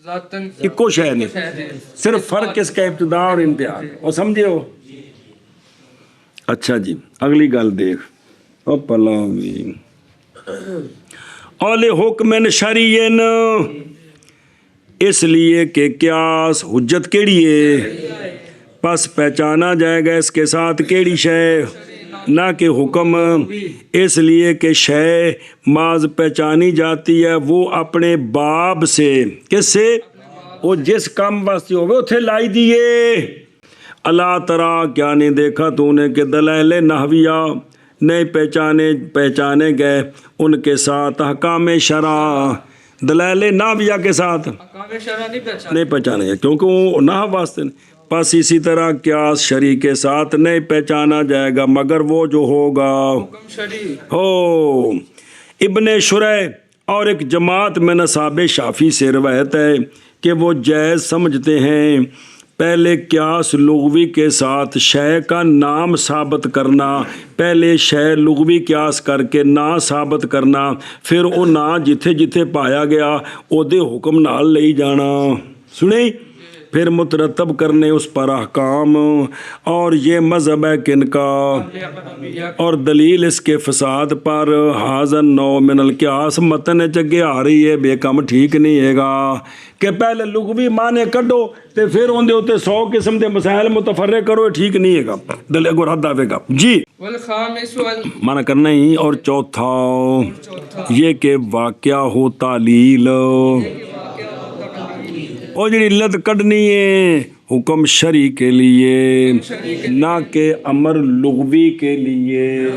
ذاتن اکو شے نہیں، صرف فرق اس کا ابتدا اور انتہا، اور سمجھے ہو؟ اچھا جی اگلی گل دیکھ، او پلاوی اول حکم شرعین، اس لیے کہ قیاس حجت کیڑی ہے، پس پہچانا جائے گا اس کے ساتھ کیڑی شے، نہ کہ حکم، اس لیے کہ شے ماز پہچانی جاتی ہے وہ اپنے باب سے، کس سے؟ وہ جس کام واسطے ہوئے اتھے لائی دیے۔ اللہ ترا کیا نہیں دیکھا تو نے کہ دلائل نحویہ نہیں پہچانے گئے ان کے ساتھ احکام شرع، دلائل نحویہ کے ساتھ احکام شرع نہیں پہچانے گئے کیونکہ وہ نحو واسطے، پس اسی طرح قیاس شرعی کے ساتھ نہیں پہچانا جائے گا مگر وہ جو ہوگا حکم شرعی۔ ہو ابن شریح اور ایک جماعت میں نصاب شافی سے روایت ہے کہ وہ جائز سمجھتے ہیں پہلے قیاس لغوی کے ساتھ شے کا نام ثابت کرنا، پہلے شے لغوی قیاس کر کے نا ثابت کرنا، پھر وہ نا جتھے جتھے پایا گیا او دے حکم نال لئی جانا، سنیں، پھر مترتب کرنے اس پر احکام، اور یہ مذہب ہے کن کا، اور دلیل اس کے فساد پر حاضن نو من القیاس متن چگے آ رہی ہے، بے کم ٹھیک نہیں ہے گا کہ پہلے لغوی معنی کڈو تے پھر اون دے اوتے 100 قسم دے مسائل متفرق کرو، ٹھیک نہیں ہے گا، دل کو رد آوے گا جی، والخامس مانا کرنا ہی، اور چوتھا یہ کہ واقعہ ہو تعلیل، اور جڑی علت کڈنی ہے حکم شرعی کے لیے نہ کہ امر لغوی کے لیے،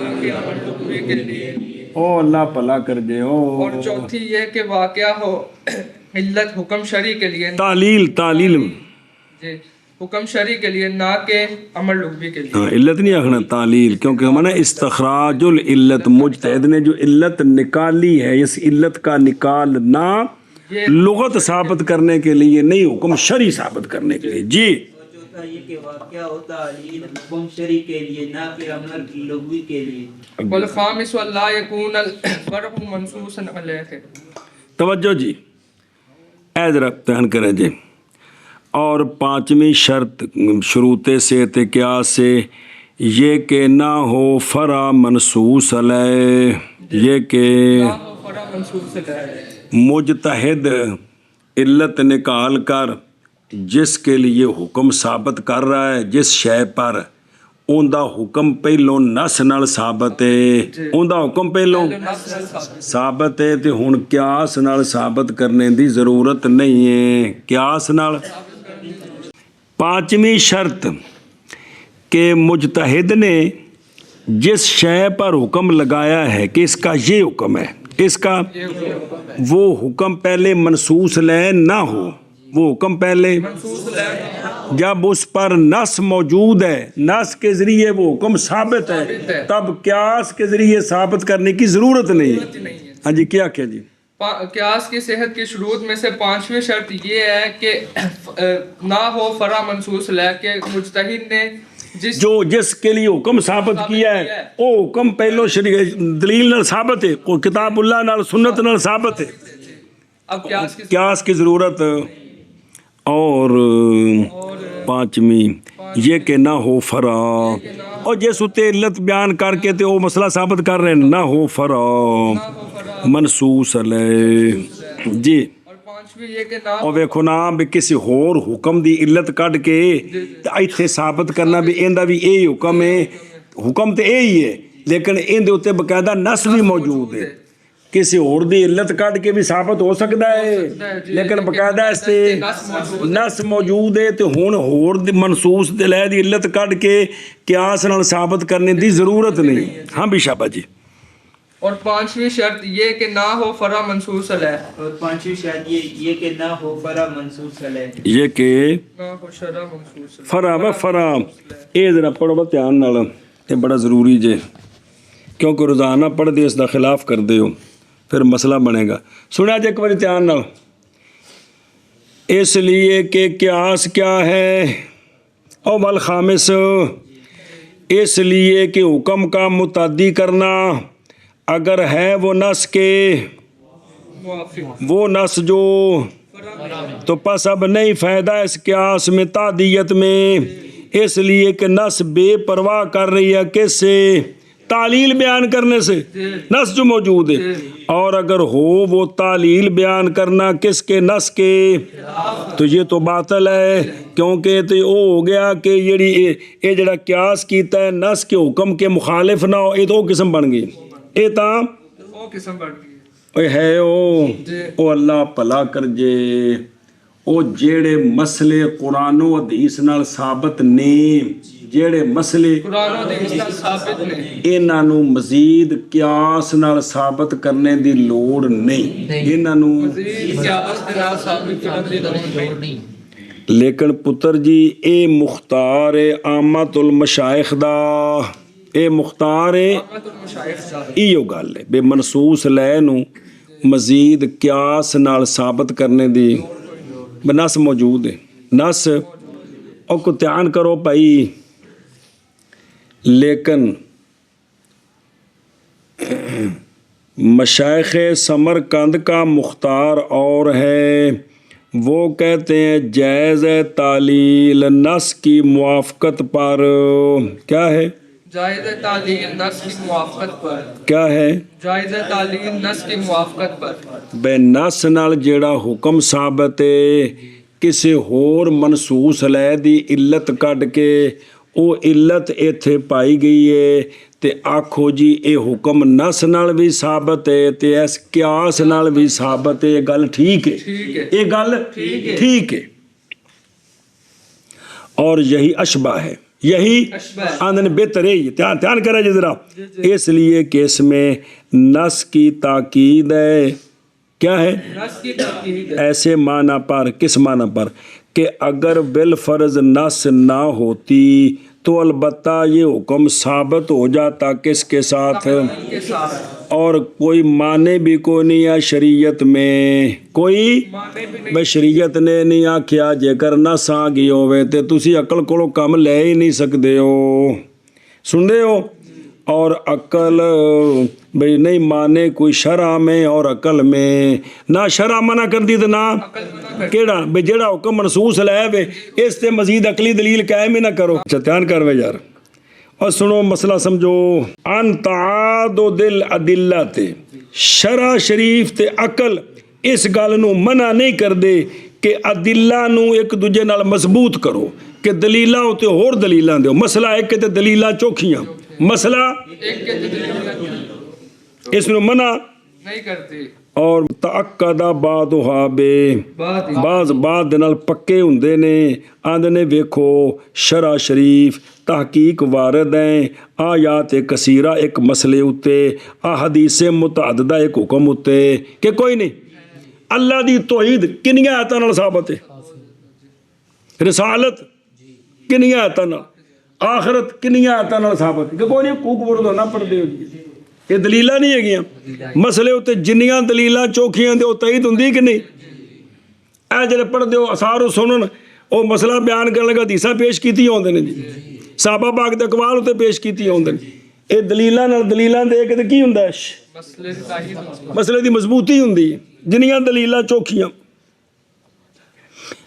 او اللہ بھلا کر دے او، اور چوتھی یہ کہ واقعہ ہو علت حکم شرعی کے لیے، تعلیل جی حکم شرعی کے لیے نہ کہ امر لغوی کے لیے، علت نہیں آخنا تعلیل، کیونکہ ہمارا استخراج العلت، مجتہد نے جو علت نکالی ہے اس علت کا نکالنا لغت ثابت کرنے کے لیے نہیں، حکم شرعی ثابت کرنے کے لیے جی۔ چوتھا یہ کہ واقعہ ہوتا تعلیل حکم شرعی کے لیے نہ کہ امر لغوی کے لیے۔ والخامس لا يكون الفرع منصوصا علیہ، توجہ جی اے ذرا دھیان کریں جی، اور پانچویں شرط شروط سے قیاس سے یہ کہ نہ ہو فرع منصوص علیہ، یہ کہ فرع منصوص علیہ، مجتہد علت نکال کر جس کے لیے حکم ثابت کر رہا ہے جس شے پر اوندا حکم پہلوں نس نال ثابت ہے، اوندا حکم پہلوں ثابت ہے تے ہن قیاس نال ثابت کرنے دی ضرورت نہیں ہے، قیاس نال۔ پانچویں شرط کہ مجتہد نے جس شے پر حکم لگایا ہے کہ اس کا یہ حکم ہے، اس کا وہ حکم پہلے منصوص لے نہ ہو، وہ حکم پہلے جب اس پر نص موجود ہے، نص کے ذریعے وہ حکم ثابت ہے، تب قیاس کے ذریعے ثابت کرنے کی ضرورت نہیں ہے۔ ہاں جی کیا کیا جی؟ قیاس کی صحت کی شروط میں سے پانچویں شرط یہ ہے کہ نہ ہو فرع منصوص لے کے مجتہد نے جو جس کے لیے حکم ثابت کیا ہے وہ حکم پہلو دلیل نال ثابت ہے، وہ کتاب اللہ نال سنت نال ثابت ہے، اب قیاس کی ضرورت۔ اور پانچویں یہ کہ نہ ہو فرع، اور جس اتے علت بیان کر کے تے وہ مسئلہ ثابت کر رہے ہیں، نہ ہو فرع منصوص علیہ جی۔ اور پانچویں یہ کہ نہ اور ویکھو نا بھی کسی ہور حکم دی علت کڈ کے تے ایتھے ثابت کرنا بھی ایندا بھی یہی حکم ہے، حکم تے یہی ہے لیکن ایندے اتے باقاعدہ نص بھی موجود ہے، کسی اور دی علت کڈ کے بھی ثابت ہو سکتا ہے لیکن باقاعدہ اس تے نص موجود ہے، تے ہن ہور دی منصوص دلائے دی علت کڈ کے قیاس نال ثابت کرنے دی ضرورت نہیں۔ ہاں بھی شاباش جی۔ اور پانچویں شرط یہ کہ نہ ہو فرع منصوص علیہ، اور پانچویں شرط یہ کہ نہ ہو فرع منصوص علیہ، یہ کہ نہ ہو شرع منصوص علیہ۔ فرع و فرع یہ ذرا پڑھو دھیان نال، یہ بڑا ضروری جے کیونکہ روزانہ پڑھ دے اس دا خلاف کر دے ہو پھر مسئلہ بنے گا۔ سنیا جی ایک بار دھیان نال، اس لیے کہ قیاس کیا ہے، اول خامس اس لیے کہ حکم کا متعدی کرنا اگر ہے وہ نص کے موافق وہ نص جو تو پس اب نہیں فائدہ اس قیاس میں تعدیت میں، اس لیے کہ نص بے پرواہ کر رہی ہے کس سے، تعلیل بیان کرنے سے، نص جو موجود ہے، اور اگر ہو وہ تعلیل بیان کرنا کس کے، نص کے، تو یہ تو باطل ہے کیونکہ تو وہ ہو گیا کہ یہ جڑا قیاس کیتا ہے نص کے حکم کے مخالف نہ ہو، یہ تو قسم بن گئی، یہ تا وہ قسم بڑھ گئی ہے او اللہ بھلا کر جے، او جیڑے مسئلے قرآن و حدیث نال ثابت نے، جیڑے مسئلے قرآن و حدیث نال ثابت نہیں، انہاں نوں مزید قیاس نال ثابت کرنے دی لوڑ نہیں، انہاں نوں مزید قیاس کے نال ثابت کرنے دی لوڑ نہیں۔ لیکن پتر جی اے مختار عامت المشائخ دا، اے مختار ایو گل ہے بے منصوص لے نو مزید قیاس نال ثابت کرنے دی نص موجود ہے، نص اور کو دھیان کرو بھائی، لیکن مشائخ سمرقند کا مختار اور ہے، وہ کہتے ہیں جائز تعلیل نص کی موافقت پر، کیا ہے جائز تعلیل نص کی موافقت پر، کیا ہے جائز تعلیل نص کی موافقت پر، بے نص نال جیڑا حکم ثابت ہے کسی ہور منصوص لے دی علت کڈ کے او علت ایتھے پائی گئی ہے تے آکھو جی اے حکم نص نال بھی ثابت ہے تے اس قیاس نال بھی ثابت ہے، یہ گل ٹھیک ہے، یہ گل ٹھیک ہے، اور یہی اشبہ ہے، یہی آندن بہتر ہے، دھیان کریں جی ذرا، اس لیے کہ اس میں نص کی تاکید ہے، کیا ہے نص کی تاکید ہے، ایسے معنی پر، کس معنی پر کہ اگر بالفرض نص نہ ہوتی تو البتہ یہ حکم ثابت ہو جاتا کس کے ساتھ، کے ساتھ اور کوئی معنی بھی کوئی نہیں ہے شریعت میں، کوئی معنی بھی نہیں، بے شریعت نے نہیں آکھیا جے کر نص آ گئی ہوئے تے تسی عقل کولو کم لے ہی نہیں سکدے ہو، سن دے ہو، اور عقل بھئی نہیں مانے کوئی شرع میں اور عقل میں، نہ شرع منع کر دی تو نہ کیڑا بھئی جیڑا حکم منصوص لے وے اس تے مزید عقلی دلیل قائم ہی نہ کرو، اچھا دھیان کر وے یار، اور سنو مسئلہ سمجھو، ان تعادد الادلہ شرع شریف تے عقل اس گل نو منع نہیں کر دے کہ ادلہ نو ایک دوجے نال مضبوط کرو کہ دلیلاں تے ہور دلیلاں دیو، مسئلہ ایک تے دلیلاں چوکھیاں، مسئلہ ایک کے دلیل اس نو منع نہیں کرتی، اور تأکدہ بعضھا بے بعض بعد نال پکے ہوندے نے، آندے نے ویکھو شرع شریف تحقیق وارد ہیں آیات کثیرہ ایک مسئلے اتے، احادیث متعددہ ایک حکم اتے، کہ کوئی نہیں اللہ دی توحید کنیاں آیاتاں نال ثابت ہے، رسالت کنیاں آیاتاں نال، آخرت کنیاں آیاتاں نال ثابت ہے، کہ کوئی نہیں کوک برد نہ پڑھ دے ہو جی، یہ دلیلاں نہیں ہے مسئلے ہوتے جنیاں دلیلاں چوکھیاں دے تائید ہوندی کہ نہیں، اے جڑے پڑھ دیو اثار و سنن او مسئلہ بیان کرنے لگا حدیثاں پیش کیتی ہوندے نے جی، صحابہ پاک ਦੇ ਅਕਵਾਲ ਉੱਤੇ ਪੇਸ਼ ਕੀਤੀਆਂ ਹੁੰਦੇ ਨੇ। ਇਹ ਦਲੀਲਾਂ ਦੇ ਕੇ ਤੇ ਕੀ ਹੁੰਦਾ ਹੈ? مسئلے صحیح ہوتے ਮਸਲੇ ਦੀ ਮਜ਼ਬੂਤੀ ਹੁੰਦੀ ਹੈ ਜਿੰਨੀਆਂ ਦਲੀਲਾਂ ਚੋਖੀਆਂ।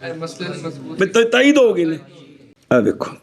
ہیں مسئلے مضبوط ਤਾਈਦ ਹੋ ਗਈ ਨੇ। ਇਹ ਦੇਖੋ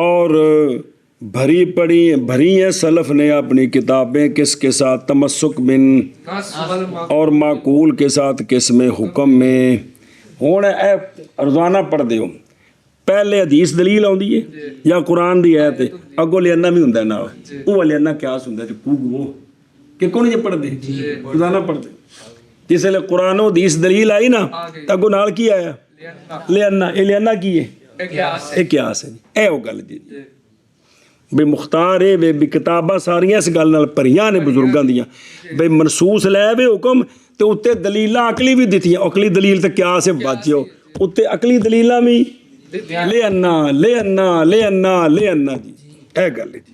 اور بھری ہیں سلف نے اپنی کتابیں کس کے ساتھ؟ تمسک بن ناس والمعقول اور معقول کے ساتھ کس میں؟ حکم میں۔ ہوں اے روزانہ پڑھ دیو، پہلے حدیث دلیل آتی ہے یا قرآن دی آیت ہے، اگوں لینا بھی ہوندا ہے نال، وہ لینا قیاس ہوندا ہے وہ کہ کون یہ پڑھ دے روزانہ پڑھ دے۔ جس ویلے قرآن و حدیث دلیل آئی نا اگوں نال کی آیا؟ لینا۔ یہ لینا کی ہے؟ یہ قیاس ہے جی، اے وہ گل جی بے مختار ہے بے کتاباں ساریاں اس گل نال پریاں نے بزرگاں دیاں بے منصوص لے وے حکم تے اوتے دلیلاں عقلی بھی دتیاں، عقلی دلیل تے قیاس ہے بچیو، اوتے عقلی دلیلاں بھی لے انا جی، اے گل ہے جی۔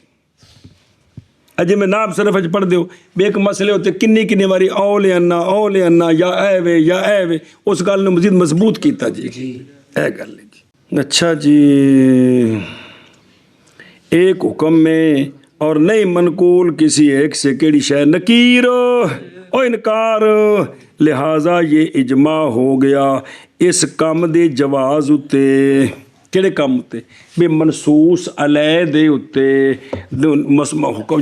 اجے میں ناب صرف اج پڑھ دیو بے ایک مسئلے ہوتے کنی واری او لے انا یا اے وے اس گل نو مزید مضبوط کیتا جی، اے گل ہے جی۔ اچھا جی، ایک حکم میں اور نہیں منقول کسی ایک سے کیڑی شے نکیر او انکار، لہذا یہ اجماع ہو گیا اس کام دے جواز اتے۔ کیڑے کام اتے؟ بے منصوص علیہ دے اتے حکم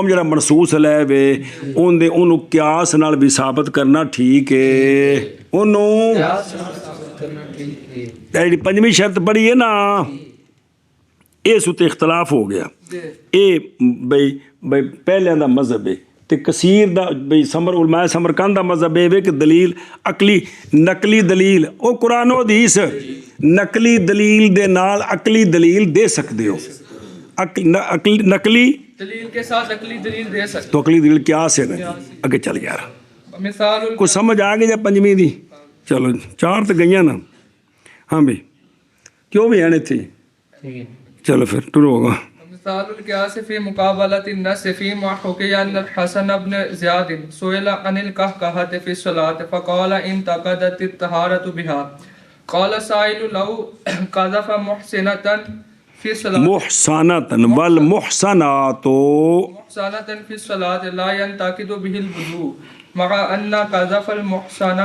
جڑا منصوص علیہ وے انہوں قیاس نال بھی ثابت کرنا ٹھیک ہے، انہوں جڑی پنجویں شرط پڑھی ہے نا اس اتنے اختلاف ہو گیا۔ یہ بھئی پہلے دا مذہب ہے تے کثیر دا بھئی علماء سمرقند دا مذہب ہے کہ دلیل عقلی نقلی دلیل او قرآن و حدیث نقلی دلیل دے نال عقلی دلیل دے سکتے ہو، نقلی دلیل کے ساتھ عقلی دلیل دے سکتے تو عقلی دلیل قیاس ہے نا۔ اگے چل یار مثال کو سمجھ آ گئی جب پنجویں دی؟ چلو چار تو گئیاں نا، ہاں بھئی کیوں بھی آنے تھے، چلو پھر ٹرو ہوگا۔ مثال القياس في مقابلة النص فيما حكي أن الحسن بن زياد سئل عن القهقهة في الصلاة فقال انتقدت الطهارة بها، قال سائل لو قذف محسنة في الصلاة محسنة والمحسنات محسنة في الصلاة لا ينتقد به الوضوء مع أن قذف المحسنة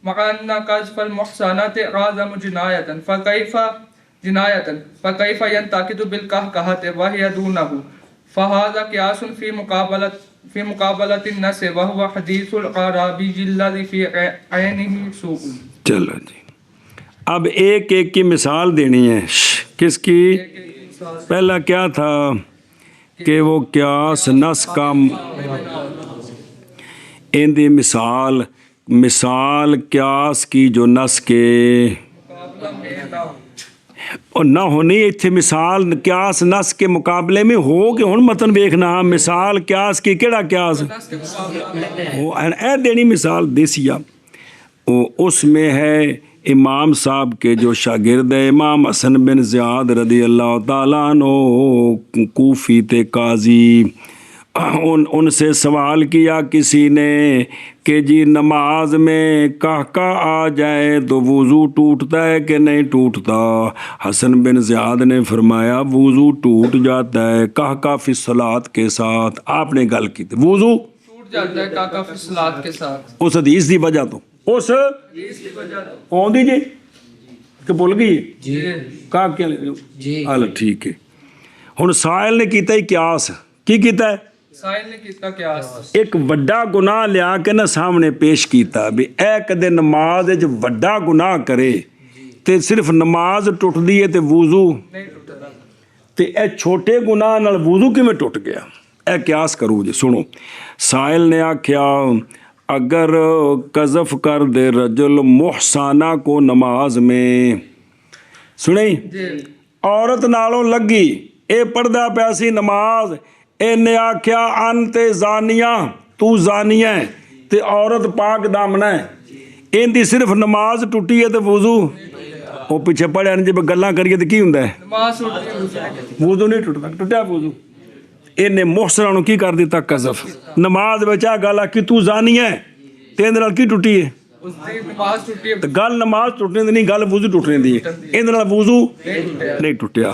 مع أن قذف المحسنات أعظم جناية فكيف ينتقد بالقهقهة وهي دونه، فهذا قياس في مقابلة النص وهو حديث الأعرابي الذي في عينه سوء۔ چلو جی، اب ایک کی مثال دینی ہے۔ کس کی؟ پہلا کیا تھا کہ وہ قیاس نص کا اندی مثال قیاس کی جو نص کے اور نہ ہونی اتنے مثال قیاس نص کے مقابلے میں ہو کہ ہن متن ویکھنا مثال قیاس کی کیڑا قیاس اے دینی مثال دیسیا اس میں ہے امام صاحب کے جو شاگرد ہے امام حسن بن زیاد رضی اللہ تعالیٰ عنہ کوفی تے قاضی، ان سے سوال کیا کسی نے کہ جی نماز میں قہقہ آ جائے تو وضو ٹوٹتا ہے کہ نہیں ٹوٹتا؟ حسن بن زیاد نے فرمایا وضو ٹوٹ جاتا ہے قہقہ فی الصلاۃ کے ساتھ۔ آپ نے گل کی تھی وضو ٹوٹ جاتا ہے قہقہ فی الصلاۃ کے ساتھ، اس حدیث دی وجہ تو اس آندی جی کہ بھول گئی جی کہا کیا جی ٹھیک ہے۔ ہن سائل نے کیتا ہی قیاس کی کیتا ہے؟ سائل نے کیتا قیاس ایک وڈا گناہ لیا کے نا سامنے پیش کیتا بھی اے کدے نماز وچ وڈا گناہ کرے تے صرف نماز ٹوٹدی ہے تے وضو نہیں ٹوٹتا، تے اے چھوٹے گناہ نال وضو کیویں ٹوٹ گیا؟ اے قیاس کرو جی۔ سنو سائل نے آکھیا اگر قذف کر دے رجل محسانہ کو نماز میں، سنیں عورت نالوں لگی اے پڑھدا پیا سی نماز، نے آکھیا انت زانیہ تو زانیہ ہے تے عورت پاک دامنا ہے، ان دی صرف نماز ٹوٹی ہے تے وضو وہ پیچھے پڑھیا نہیں جب گلاں کریے تے کی ہوندا ہے؟ نماز ٹوٹتی ہے وضو نہیں ٹوٹتا، ٹوٹیا وضو ਇਹਨੇ ਮੁਹਸਨਾ ਨੂੰ ਕੀ ਕਰ ਦਿੱਤਾ? ਕਜ਼ਫ। ਨਮਾਜ਼ ਵਿੱਚ ਆ ਗੱਲ ਆ ਕਿ ਤੂੰ ਜ਼ਾਨੀ ਹੈ ਤੇ ਇਹਦੇ ਨਾਲ ਕੀ ਟੁੱਟੀ ਹੈ? ਉਸਦੀ ਨਮਾਜ਼ ਟੁੱਟੀ ਤੇ ਗੱਲ ਨਮਾਜ਼ ਟੁੱਟਣ ਦੀ ਨਹੀਂ, ਗੱਲ ਵੁਜ਼ੂ ਟੁੱਟਣ ਦੀ ਹੈ। ਇਹਦੇ ਨਾਲ ਵੁਜ਼ੂ ਨਹੀਂ ਟੁੱਟਿਆ।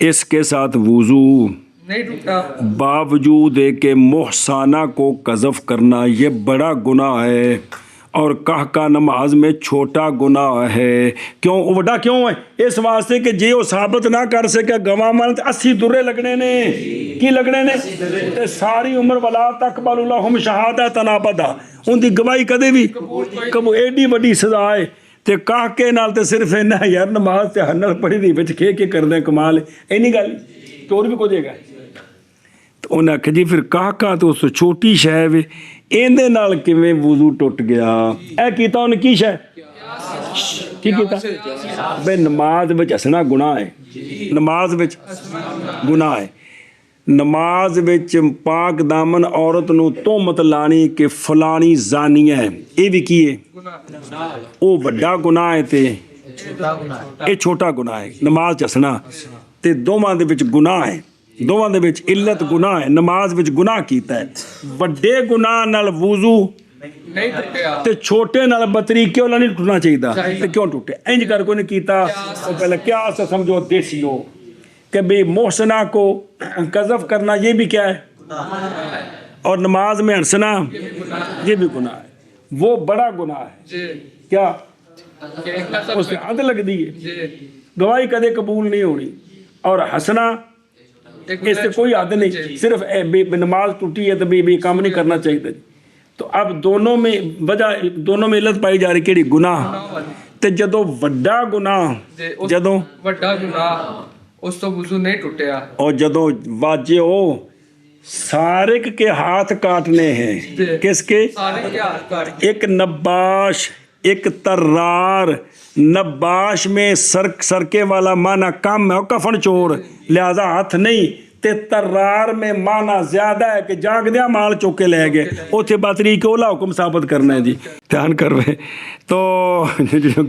اس کے ساتھ وضو نہیں ٹوٹا، باوجود کہ محسانہ کو قذف کرنا یہ بڑا گناہ ہے اور کہا نماز میں چھوٹا گناہ ہے۔ کیوں وڈا کیوں ہے؟ اس واسطے کہ جے وہ ثابت نہ کر سکے گواہ مان 80 درے لگنے نے، کی لگنے نے؟ تے ساری عمر ولا تقبل لهم شہادت ابدا، ان دی گواہی کدے بھی قبول۔ ایڈی وڈی سزا ہے تے کہکے نال تے صرف اینا یار نماز تے ہنر پڑھی دی وچ کھے کے کردے کمال ہے، اینی گل چور بھی کو دے گا۔ تو انہیں آخیا جی پھر کہکا تو اس چھوٹی شے وے ایندے نال کیویں وضو ٹوٹ گیا؟ اے کیتا انہیں کی شے؟ کی کیتا؟ بے نماز وچ ہسنا گناہ ہے، نماز وچ گناہ ہے۔ نماز وچ پاک دامن عورت نو تہمت لانی کہ فلانی زانی ہے، یہ بھی کی ہے؟ او بڑا گناہ ہے تے یہ چھوٹا گناہ ہے۔ نماز چ ہسنا تے دوواں دے وچ گناہ ہے، دوواں دے وچ علت گناہ ہے۔ نماز وچ گناہ کیتا ہے، وڈے گناہ نال وضو نہیں ٹوٹیا، تے چھوٹے نال بطری کیوں نہیں ٹوٹنا چاہیے؟ تے کیوں ٹوٹے؟ انج کر کوئی نہیں کیتا۔ وہ پہلے کیا سے سمجھو دیسی ہو کہ بھئی محسنہ کو قذف کرنا یہ بھی کیا ہے؟ اور نماز میں ہنسنا یہ بھی گناہ ہے، وہ بڑا گناہ ہے۔ جی کیا کہ ایک قسم اس سے حد لگ دی ہے، جی گواہی کدے قبول نہیں ہونی، اور ہنسنا ایک اس سے کوئی حد نہیں، صرف نماز ٹوٹی ہے تو بھی کام نہیں کرنا چاہیے۔ تو اب دونوں میں وجہ، دونوں میں علت پائی جا رہی کیڑی؟ گناہ۔ تے جدوں وڈا گناہ، جدوں وڈا گناہ اس تو وضو نہیں ٹوٹیا، اور جدوں واجے ہو سارق کے ہاتھ کاٹنے ہیں، کس کے؟ سارے کے ہاتھ کاٹ، ایک نباش، ایک ترار۔ نباش میں سرکے والا معنی کم ہے، کفن چور، لہذا ہاتھ نہیں۔ تے ترار میں معنی زیادہ ہے کہ جاگ دیا مال چوکے لے گئے، اوتھے باتری کے اولا حکم ثابت کرنا ہے جی، دھیان کروے۔ تو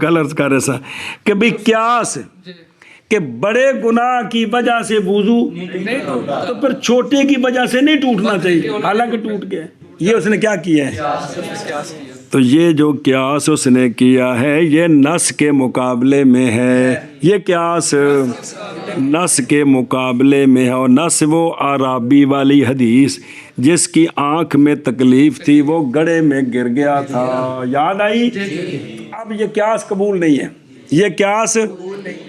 گل عرض کر رہے سا کہ بھئی قیاس کہ بڑے گناہ کی وجہ سے وضو نہیں ٹوٹا، تو پھر چھوٹے کی وجہ سے نہیں ٹوٹنا چاہیے، حالانکہ ٹوٹ گیا۔ یہ اس نے کیا کیا ہے؟ تو یہ جو قیاس اس نے کیا ہے یہ نص کے مقابلے میں ہے، یہ قیاس نص کے مقابلے میں ہے۔ اور نص وہ عرابی والی حدیث جس کی آنکھ میں تکلیف تھی وہ گڑھے میں گر گیا تھا، یاد آئی؟ اب یہ قیاس قبول نہیں ہے، یہ قیاس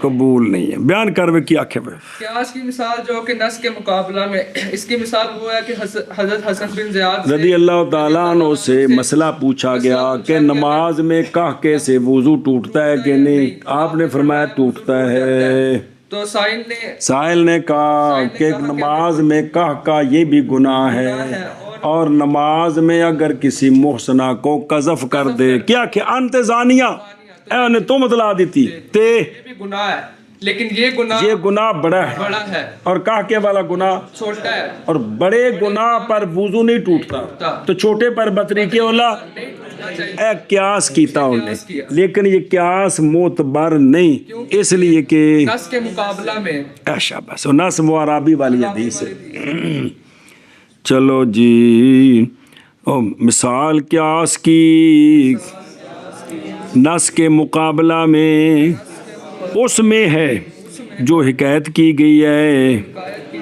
قبول نہیں ہے۔ بیان کروے کی آنکھیں میں قیاس کی مثال جو کہ نص کے مقابلہ میں، اس کی مثال وہ ہے کہ حضرت حسن بن زیاد رضی اللہ تعالیٰ عنہ سے مسئلہ پوچھا گیا کہ نماز میں کہکے سے وضو ٹوٹتا ہے کہ نہیں؟ آپ نے فرمایا ٹوٹتا ہے۔ تو سائل نے کہا کہ نماز میں کہکا یہ بھی گناہ ہے، اور نماز میں اگر کسی محسنہ کو قذف کر دے، کیا کہ انت زانیہ، اے انہیں تو مطلع دیتی تے یہ بھی گناہ ہے، لیکن یہ گناہ بڑا ہے، اور کہکے والا گناہ چھوٹا ہے، اور بڑے گناہ پر وضو نہیں ٹوٹتا تو چھوٹے پر بطری کے اولا اے قیاس کیتا انہیں، لیکن یہ قیاس معتبر نہیں، اس لیے کہ نص کے مقابلہ میں ایشا بس نص وہ عرابی والی حدیث ہے۔ چلو جی، مثال قیاس کی نص کے مقابلہ میں اس میں ہے جو حکایت کی گئی ہے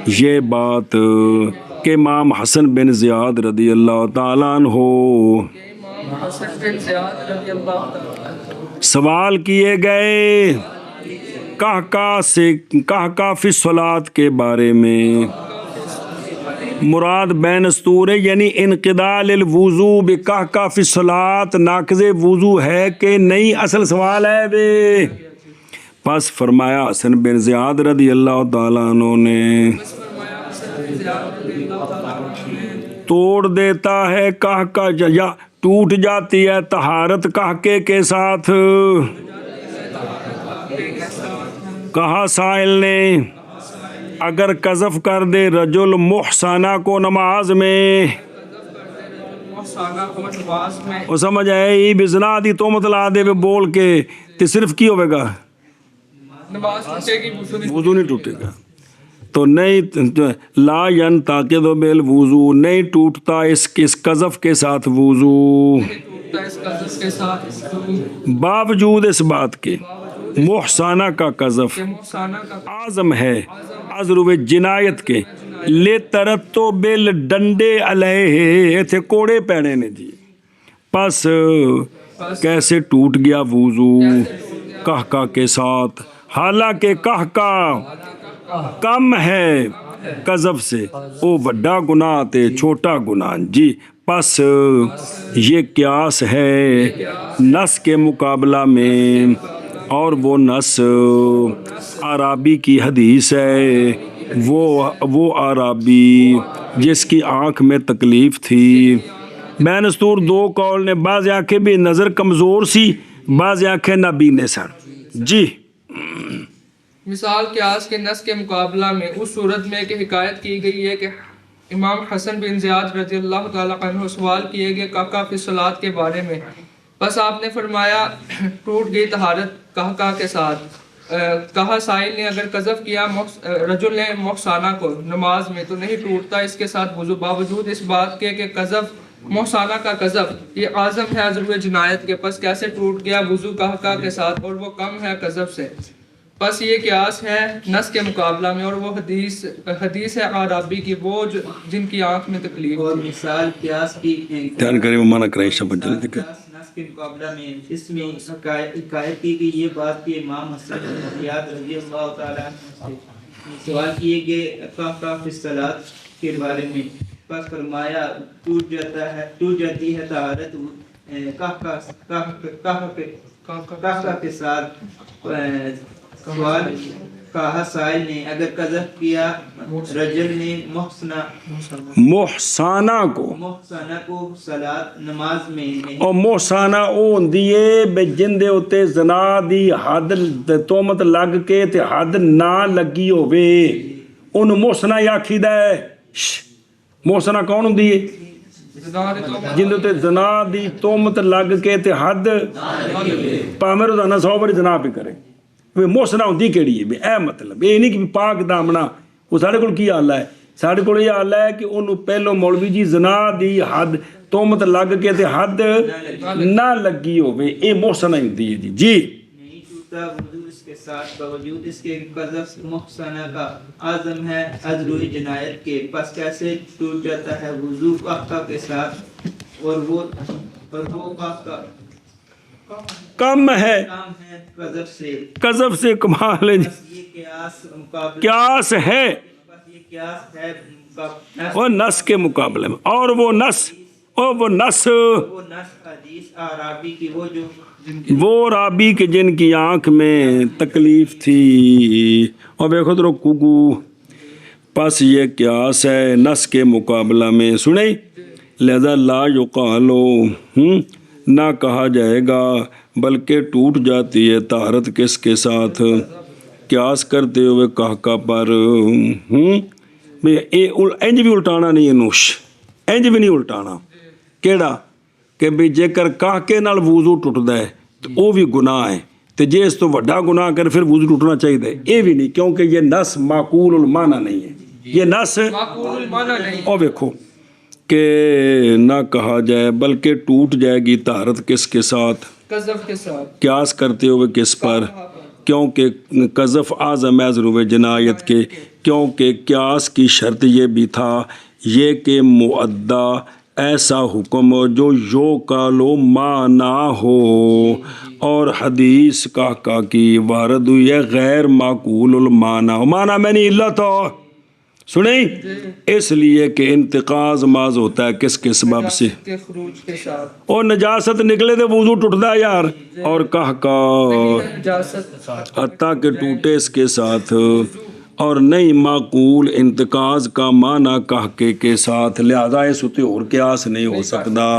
یہ بات کہ امام حسن بن زیاد رضی اللہ تعالیٰ عنہ حسن بن زیاد رضی اللہ تعالیٰ سوال کیے گئے کہکا فی الصلاۃ کے بارے میں، مراد بین استور ہے یعنی انقضاء للوضو بکہکا فی الصلاۃ ناقض وضو ہے کہ نہیں، اصل سوال ہے بے۔ پس فرمایا حسن بن زیاد رضی اللہ تعالیٰ عنہ نے توڑ دیتا ہے کہکا یا ٹوٹ جاتی ہے طہارت کہکے کے ساتھ۔ کہا سائل نے اگر قذف کر دے رجل محسنہ کو نماز میں، وہ سمجھ آئے یہ بزنا دی تو مطلع دے بول کے تے صرف کی ہوئے گا؟ نماز ٹوٹے گی، وضو نہیں ٹوٹے گا۔ تو نہیں لا ینتقض بالوضو نہیں ٹوٹتا اس قذف کے ساتھ وضو ٹوٹتا اس قذف کے ساتھ باوجود اس بات کے محسانہ کا قذف کہ محسانہ کا اعظم ہے عذرو جنایت کے لے ترتو بل ڈنڈے علیہ ایتھے کوڑے پینے نے جی پس کیسے ٹوٹ گیا وضو قہقہ کے ساتھ حالانکہ قہقہ کم ہے قذف سے او بڑا گناہ تے چھوٹا گناہ جی پس یہ قیاس ہے نص کے مقابلہ میں اور وہ نص عرابی کی حدیث ہے وہ عرابی جس کی آنکھ میں تکلیف تھی بین استور دو قول نے بعض آنکھیں بھی نظر کمزور سی بعض آنکھیں نابینے سن جی مثال قیاس کے نص کے مقابلہ میں اس صورت میں کہ حکایت کی گئی ہے کہ امام حسن بن زیاد رضی اللہ تعالیٰ عنہ سوال کیے گئے قہقہ فی الصلاۃ کے بارے میں بس آپ نے فرمایا ٹوٹ گئی طہارت قہقہ کے ساتھ کہا سائل نے اگر قذف کیا رجل نے محسانہ کو نماز میں تو نہیں ٹوٹتا اس کے ساتھ وضو باوجود اس بات کے کہ قذف محسانہ کا قذف یہ اعظم ہے عذرو جنایت کے پس کیسے ٹوٹ گیا وضو قہقہ کے ساتھ اور وہ کم ہے قذف سے بس یہ قیاس ہے نص کے مقابلہ میں اور وہ حدیث ہے عرابی کی وہ جن کی آنکھ میں تکلیف اور مثال قیاس کی دھیان کریں وہ مانا کریں شبت جلدی کریں نص کے مقابلہ میں اس میں حکایت کی گئی یہ بات کہ امام حسن بن زیاد رضی اللہ تعالیٰ عنہ سے سوال کیے گئے قہقہ فی الصلاۃ کے بارے میں پس فرمایا ٹوٹ جاتی ہے طہارت قہقہ کے ساتھ سوال کہا سائل نے اگر قذف کیا رجل نے محسانہ کو صلاۃ نماز میں نہیں اور محسانہ او ہوندی ہے بے جن دے اوتے زنا دی حد تہمت لگ کے تے حد نہ لگی ہووے اونوں محسنہ آکھیدا ہے محسنہ کون ہوندی ہے جن دے اوتے زنا دی تہمت لگ کے تے حد پاویں روزانہ 100 باری زنا پہ کرے محسنہ ہوندی کیڑی ہے اے مطلب یہ نہیں کہ پاک دامنا وہ سارے کول کی حال ہے سارے کول یہ حال ہے کہ انہوں پہلو مولوی جی زنا دی حد تہمت لگ کے تے حد نہ لگی ہوئے اے محسنہ ہوندی ہے جی نہیں ٹوٹتا وضو اس کے ساتھ باوجود اس کے قذف محسنہ کا اعظم ہے عذرو جنایت کے پس کیسے ٹوٹ جاتا ہے وضو قہقہ کے ساتھ اور وہ قہقہ کم ہے قذف سے کمال ہے قیاس ہے اور نص کے مقابلے میں اور وہ نص وہ رابی کے جن کی آنکھ میں تکلیف تھی اور دیکھو تو کوکو پس یہ قیاس ہے نص کے مقابلہ میں سنیں لہذا لا یقالو نہ کہا جائے گا بلکہ ٹوٹ جاتی ہے طہارت کس کے ساتھ قیاس کرتے ہوئے قہقہ پر انج بھی الٹانا نہیں ہے نوش انج بھی نہیں الٹانا کیڑا کہ بھی جے کر قہقے نال وضو ٹوٹدا ہے تو وہ بھی گناہ ہے تے جے اس تو وڈا گناہ کر پھر وضو ٹوٹنا چاہیے یہ بھی نہیں کیونکہ یہ نص معقول المعنی نہیں ہے یہ نص معقول المعنی نہیں اور دیکھو کہ نہ کہا جائے بلکہ ٹوٹ جائے گی طہارت کس کے ساتھ قذف کے ساتھ قیاس کرتے ہوئے کس پر کیونکہ قذف اعظم ہے عذرو جنایت کے کیونکہ قیاس کی شرط یہ بھی تھا یہ کہ مؤدّا ایسا حکم جو یو کالو مانا ہو اور حدیث قہقہ کی وارد ہوئی ہے غیر معقول المعنی معنی میں نہیں علت ہو سنیں اس لیے کہ انتقاض ماز ہوتا ہے کس کے سبب سے کے خروج کے ساتھ اور نجاست نکلے تو وضو ٹوٹتا ہے یار اور قہقہ نجاست حتیٰ کہ ٹوٹے اس کے ساتھ اور نہیں معقول انتقاض کا معنی قہقے کے ساتھ لہذا اس اتے اور قیاس نہیں ہو سکتا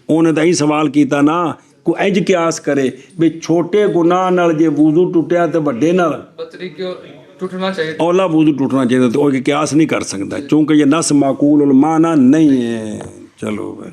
انہیں تو ہی سوال کیتا نا کو انج قیاس کرے بھی چھوٹے گناہ نال جے وضو ٹوٹیا تو بڑے نال بطری کو ٹوٹنا چاہیے اولا وضو ٹوٹنا چاہیے تو قیاس نہیں کر سکتا چونکہ یہ نص معقول المعنی نہیں ہے چلو بھائی